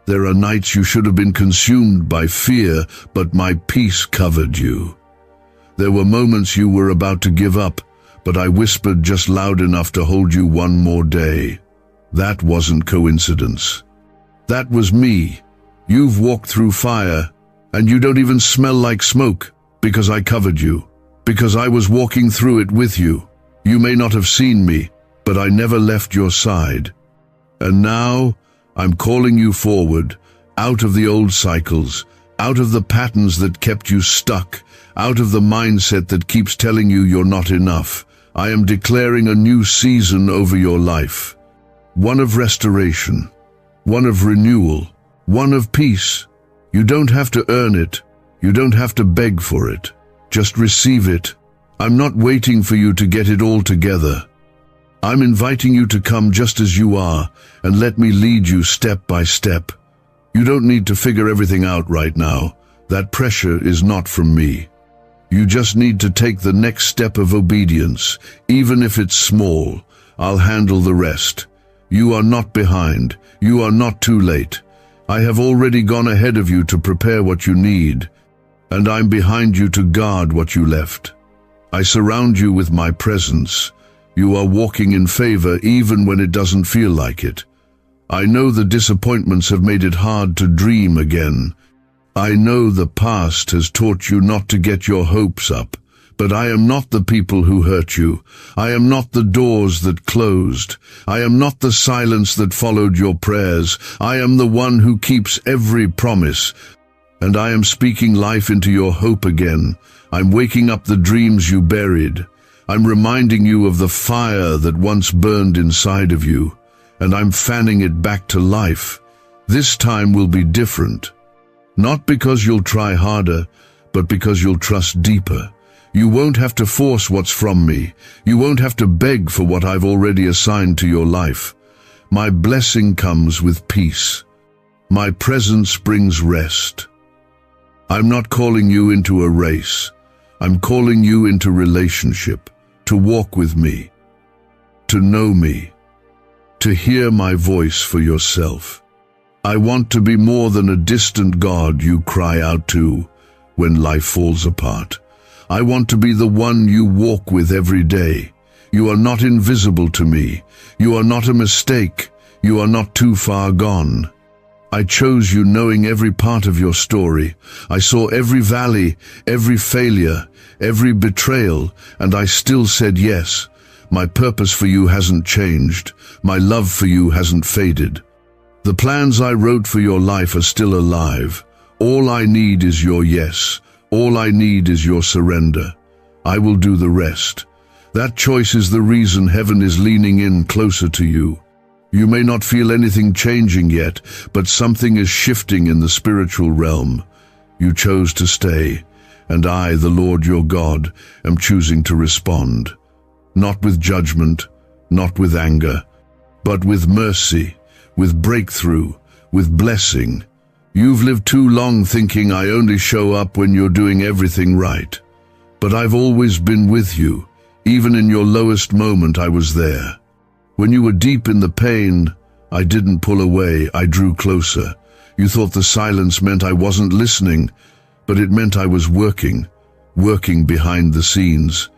There are nights you should have been consumed by fear, but my peace covered you. There were moments you were about to give up, but I whispered just loud enough to hold you one more day. That wasn't coincidence. That was me. You've walked through fire, and you don't even smell like smoke, because I covered you, because I was walking through it with you. You may not have seen me, but I never left your side. And now, I'm calling you forward, out of the old cycles, out of the patterns that kept you stuck, out of the mindset that keeps telling you you're not enough. I am declaring a new season over your life. One of restoration, one of renewal, one of peace. You don't have to earn it. You don't have to beg for it. Just receive it. I'm not waiting for you to get it all together. I'm inviting you to come just as you are and let me lead you step by step. You don't need to figure everything out right now. That pressure is not from me. You just need to take the next step of obedience, even if it's small. I'll handle the rest. You are not behind. You are not too late. I have already gone ahead of you to prepare what you need, and I'm behind you to guard what you left. I surround you with my presence. You are walking in favor even when it doesn't feel like it. I know the disappointments have made it hard to dream again. I know the past has taught you not to get your hopes up, But I am not the people who hurt you. I am not the doors that closed. I am not the silence that followed your prayers. I am the one who keeps every promise. And I am speaking life into your hope again. I'm waking up the dreams you buried. I'm reminding you of the fire that once burned inside of you. And I'm fanning it back to life. This time will be different. Not because you'll try harder, but because you'll trust deeper. You won't have to force what's from me. You won't have to beg for what I've already assigned to your life. My blessing comes with peace. My presence brings rest. I'm not calling you into a race. I'm calling you into relationship, to walk with me, to know me, to hear my voice for yourself. I want to be more than a distant God you cry out to when life falls apart. I want to be the one you walk with every day. You are not invisible to me. You are not a mistake. You are not too far gone. I chose you knowing every part of your story. I saw every valley, every failure, every betrayal, and I still said yes. My purpose for you hasn't changed. My love for you hasn't faded. The plans I wrote for your life are still alive. All I need is your yes. All I need is your surrender. I will do the rest. That choice is the reason heaven is leaning in closer to you. You may not feel anything changing yet, but something is shifting in the spiritual realm. You chose to stay, and I, the Lord your God, am choosing to respond. Not with judgment, not with anger, but with mercy, with breakthrough, with blessing. You've lived too long thinking I only show up when you're doing everything right. But I've always been with you. Even in your lowest moment, I was there. When you were deep in the pain, I didn't pull away, I drew closer. You thought the silence meant I wasn't listening, but it meant I was working behind the scenes.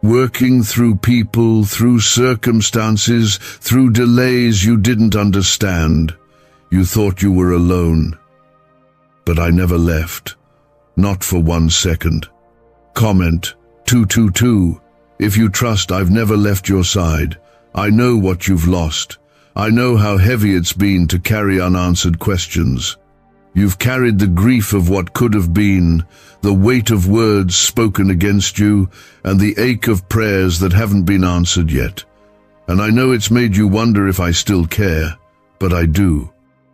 Working through people, through circumstances, through delays you didn't understand. You thought you were alone. But I never left. Not for 1 second. Comment 222. If you trust, I've never left your side. I know what you've lost. I know how heavy it's been to carry unanswered questions. You've carried the grief of what could have been, the weight of words spoken against you, and the ache of prayers that haven't been answered yet. And I know it's made you wonder if I still care, but I do.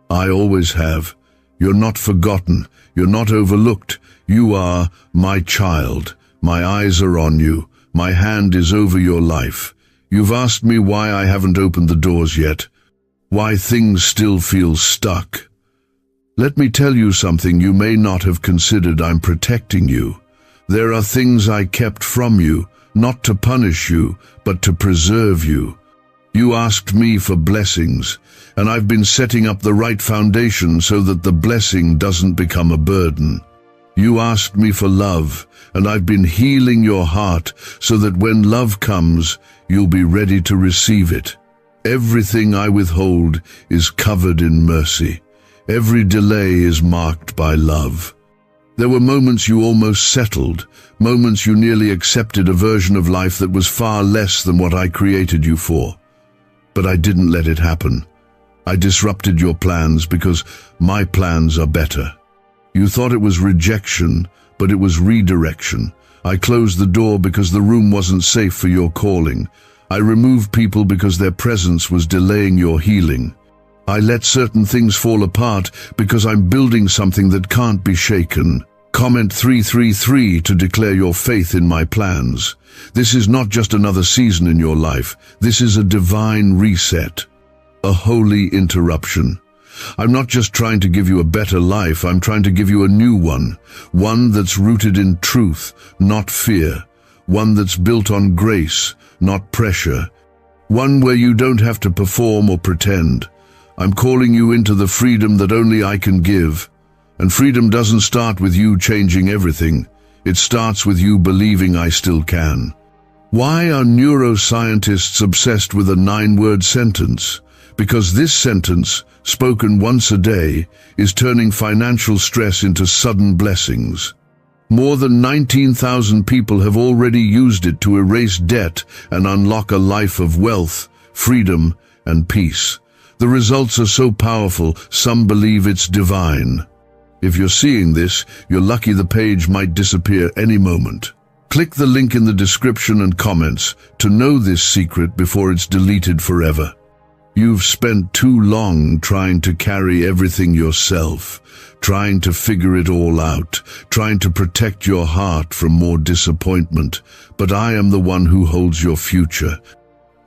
I always have. You're not forgotten. You're not overlooked. You are my child. My eyes are on you. My hand is over your life. You've asked me why I haven't opened the doors yet, why things still feel stuck. Let me tell you something you may not have considered. I'm protecting you. There are things I kept from you, not to punish you, but to preserve you. You asked me for blessings, and I've been setting up the right foundation so that the blessing doesn't become a burden. You asked me for love, and I've been healing your heart so that when love comes, you'll be ready to receive it. Everything I withhold is covered in mercy. Every delay is marked by love. There were moments you almost settled, moments you nearly accepted a version of life that was far less than what I created you for. But I didn't let it happen. I disrupted your plans because my plans are better. You thought it was rejection, but it was redirection. I closed the door because the room wasn't safe for your calling. I removed people because their presence was delaying your healing. I let certain things fall apart because I'm building something that can't be shaken. Comment 333 to declare your faith in my plans. This is not just another season in your life. This is a divine reset, a holy interruption. I'm not just trying to give you a better life, I'm trying to give you a new one that's rooted in truth, not fear, one that's built on grace, not pressure, one where you don't have to perform or pretend. I'm calling you into the freedom that only I can give. And freedom doesn't start with you changing everything. It starts with you believing I still can. Why are neuroscientists obsessed with a 9-word sentence? Because this sentence, spoken once a day, is turning financial stress into sudden blessings. More than 19,000 people have already used it to erase debt and unlock a life of wealth, freedom, and peace. The results are so powerful, some believe it's divine. If you're seeing this, you're lucky the page might disappear any moment. Click the link in the description and comments to know this secret before it's deleted forever. You've spent too long trying to carry everything yourself, trying to figure it all out, trying to protect your heart from more disappointment. But I am the one who holds your future.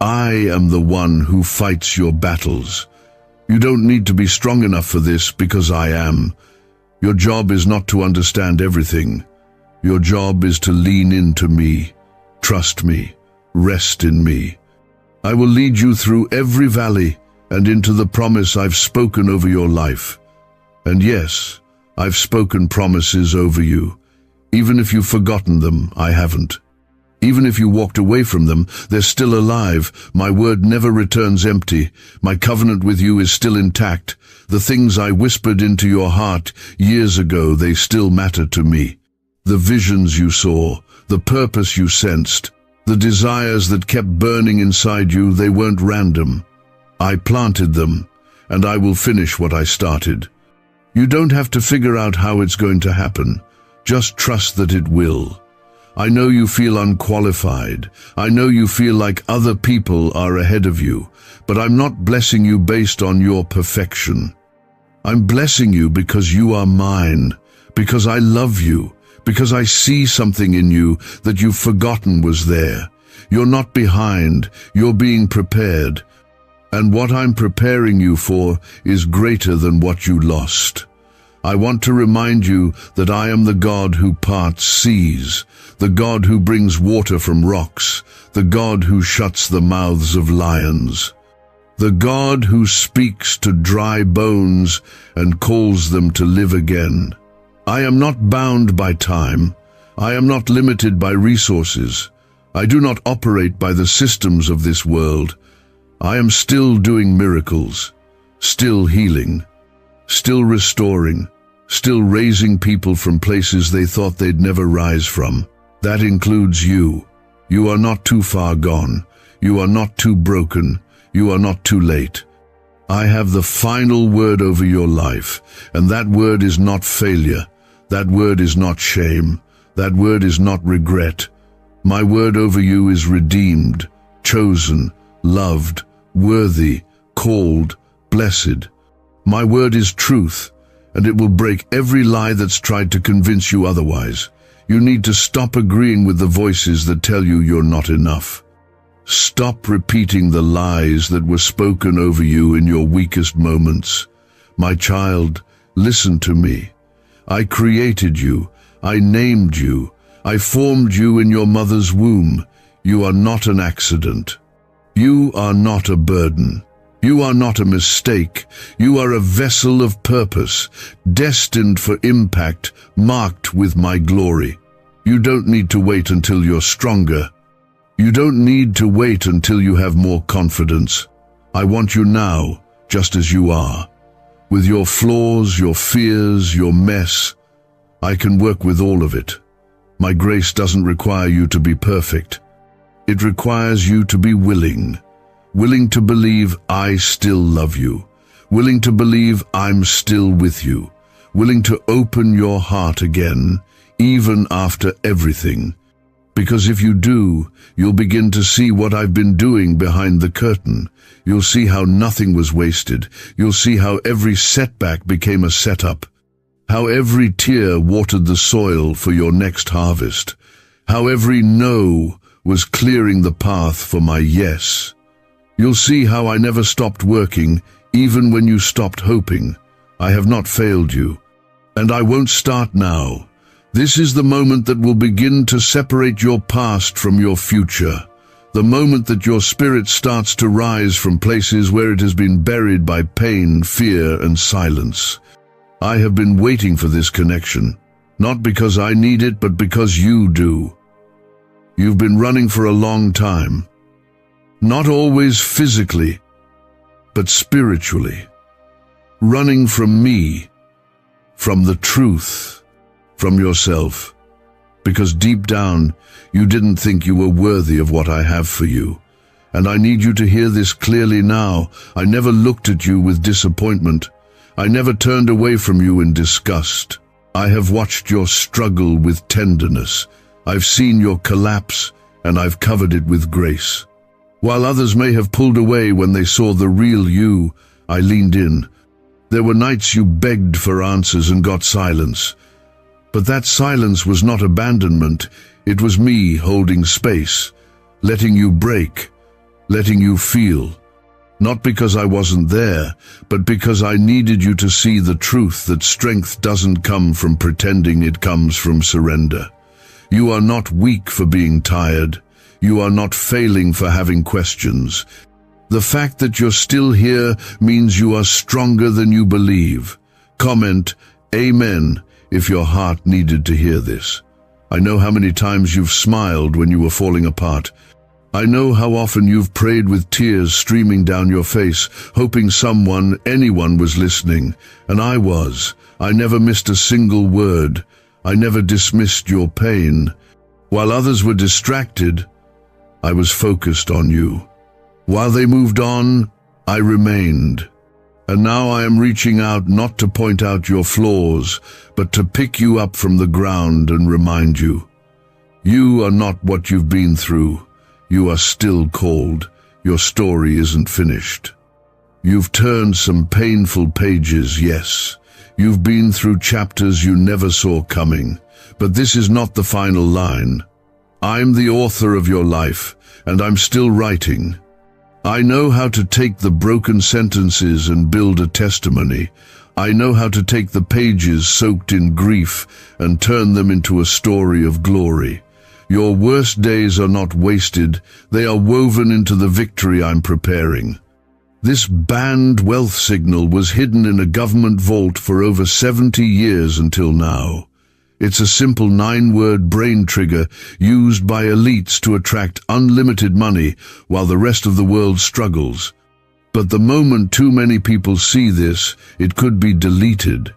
I am the one who fights your battles. You don't need to be strong enough for this because I am. Your job is not to understand everything. Your job is to lean into me, trust me, rest in me. I will lead you through every valley and into the promise I've spoken over your life. And yes, I've spoken promises over you. Even if you've forgotten them, I haven't. Even if you walked away from them, they're still alive. My word never returns empty. My covenant with you is still intact. The things I whispered into your heart years ago, they still matter to me. The visions you saw, the purpose you sensed, the desires that kept burning inside you, they weren't random. I planted them, and I will finish what I started. You don't have to figure out how it's going to happen. Just trust that it will. I know you feel unqualified. I know you feel like other people are ahead of you, but I'm not blessing you based on your perfection. I'm blessing you because you are mine, because I love you, because I see something in you that you've forgotten was there. You're not behind, you're being prepared. And what I'm preparing you for is greater than what you lost. I want to remind you that I am the God who parts seas, the God who brings water from rocks, the God who shuts the mouths of lions, the God who speaks to dry bones and calls them to live again. I am not bound by time. I am not limited by resources. I do not operate by the systems of this world. I am still doing miracles, still healing, still restoring, still raising people from places they thought they'd never rise from. That includes you. You are not too far gone. You are not too broken. You are not too late. I have the final word over your life, and that word is not failure. That word is not shame. That word is not regret. My word over you is redeemed, chosen, loved, worthy, called, blessed. My word is truth, and it will break every lie that's tried to convince you otherwise. You need to stop agreeing with the voices that tell you you're not enough. Stop repeating the lies that were spoken over you in your weakest moments. My child, listen to me. I created you. I named you. I formed you in your mother's womb. You are not an accident. You are not a burden. You are not a mistake. You are a vessel of purpose, destined for impact, marked with my glory. You don't need to wait until you're stronger. You don't need to wait until you have more confidence. I want you now, just as you are. With your flaws, your fears, your mess, I can work with all of it. My grace doesn't require you to be perfect. It requires you to be willing. Willing to believe I still love you. Willing to believe I'm still with you. Willing to open your heart again, even after everything. Because if you do, you'll begin to see what I've been doing behind the curtain. You'll see how nothing was wasted. You'll see how every setback became a setup. How every tear watered the soil for your next harvest. How every no was clearing the path for my yes. You'll see how I never stopped working, even when you stopped hoping. I have not failed you. And I won't start now. This is the moment that will begin to separate your past from your future. The moment that your spirit starts to rise from places where it has been buried by pain, fear, and silence. I have been waiting for this connection, not because I need it, but because you do. You've been running for a long time. Not always physically, but spiritually. Running from me, from the truth, from yourself. because deep down, you didn't think you were worthy of what I have for you. And I need you to hear this clearly now. I never looked at you with disappointment. I never turned away from you in disgust. I have watched your struggle with tenderness. I've seen your collapse, and I've covered it with grace. While others may have pulled away when they saw the real you, I leaned in. There were nights you begged for answers and got silence. But that silence was not abandonment. It was me holding space, letting you break, letting you feel. Not because I wasn't there, but because I needed you to see the truth that strength doesn't come from pretending, it comes from surrender. You are not weak for being tired. You are not failing for having questions. The fact that you're still here means you are stronger than you believe. Comment, Amen, if your heart needed to hear this. I know how many times you've smiled when you were falling apart. I know how often you've prayed with tears streaming down your face, hoping anyone was listening. And I was. I never missed a single word. I never dismissed your pain. While others were distracted, I was focused on you. While they moved on, I remained. And now I am reaching out not to point out your flaws, but to pick you up from the ground and remind you. You are not what you've been through. You are still called. Your story isn't finished. You've turned some painful pages, yes. You've been through chapters you never saw coming. But this is not the final line. I'm the author of your life, and I'm still writing. I know how to take the broken sentences and build a testimony. I know how to take the pages soaked in grief and turn them into a story of glory. Your worst days are not wasted. They are woven into the victory I'm preparing. This banned wealth signal was hidden in a government vault for over 70 years until now. It's a simple 9-word brain trigger used by elites to attract unlimited money while the rest of the world struggles. But the moment too many people see this, it could be deleted.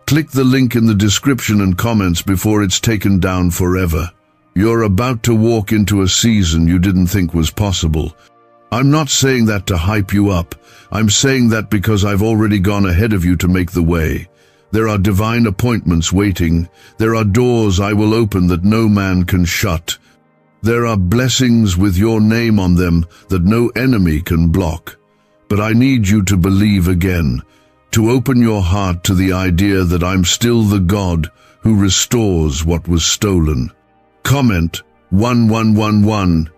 Click the link in the description and comments before it's taken down forever. You're about to walk into a season you didn't think was possible. I'm not saying that to hype you up. I'm saying that because I've already gone ahead of you to make the way. There are divine appointments waiting. There are doors I will open that no man can shut. There are blessings with your name on them that no enemy can block. But I need you to believe again, to open your heart to the idea that I'm still the God who restores what was stolen. Comment 1111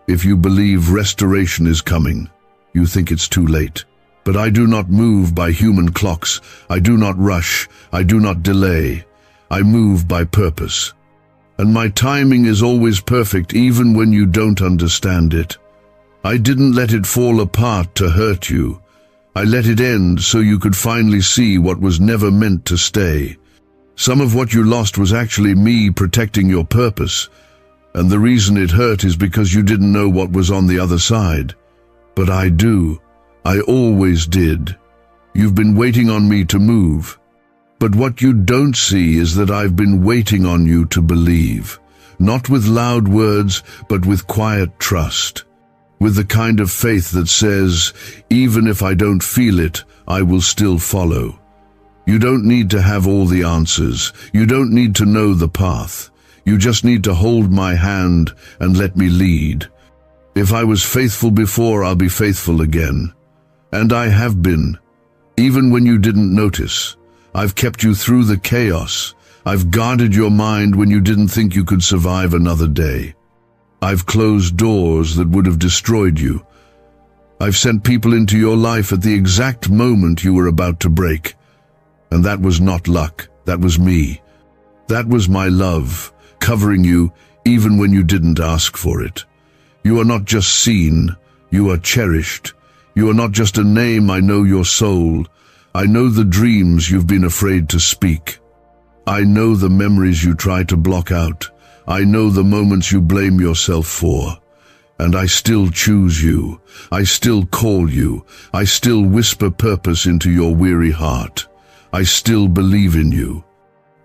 if you believe restoration is coming. You think it's too late. But I do not move by human clocks. I do not rush. I do not delay. I move by purpose. And my timing is always perfect even when you don't understand it. I didn't let it fall apart to hurt you. I let it end so you could finally see what was never meant to stay. Some of what you lost was actually me protecting your purpose. And the reason it hurt is because you didn't know what was on the other side. But I do. I always did. You've been waiting on me to move. But what you don't see is that I've been waiting on you to believe. Not with loud words, but with quiet trust. With the kind of faith that says, even if I don't feel it, I will still follow. You don't need to have all the answers. You don't need to know the path. You just need to hold my hand and let me lead. If I was faithful before, I'll be faithful again. And I have been. Even when you didn't notice. I've kept you through the chaos. I've guarded your mind when you didn't think you could survive another day. I've closed doors that would have destroyed you. I've sent people into your life at the exact moment you were about to break. And that was not luck. That was me. That was my love, covering you even when you didn't ask for it. You are not just seen. You are cherished. You are not just a name. I know your soul. I know the dreams you've been afraid to speak. I know the memories you try to block out. I know the moments you blame yourself for. And I still choose you. I still call you. I still whisper purpose into your weary heart. I still believe in you.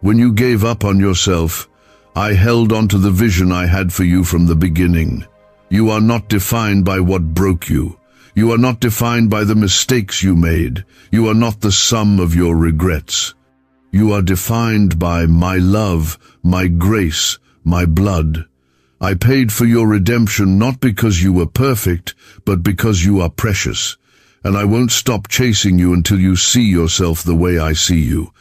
When you gave up on yourself, I held on to the vision I had for you from the beginning. You are not defined by what broke you. You are not defined by the mistakes you made. You are not the sum of your regrets. You are defined by my love, my grace, my blood. I paid for your redemption not because you were perfect, but because you are precious. And I won't stop chasing you until you see yourself the way I see you.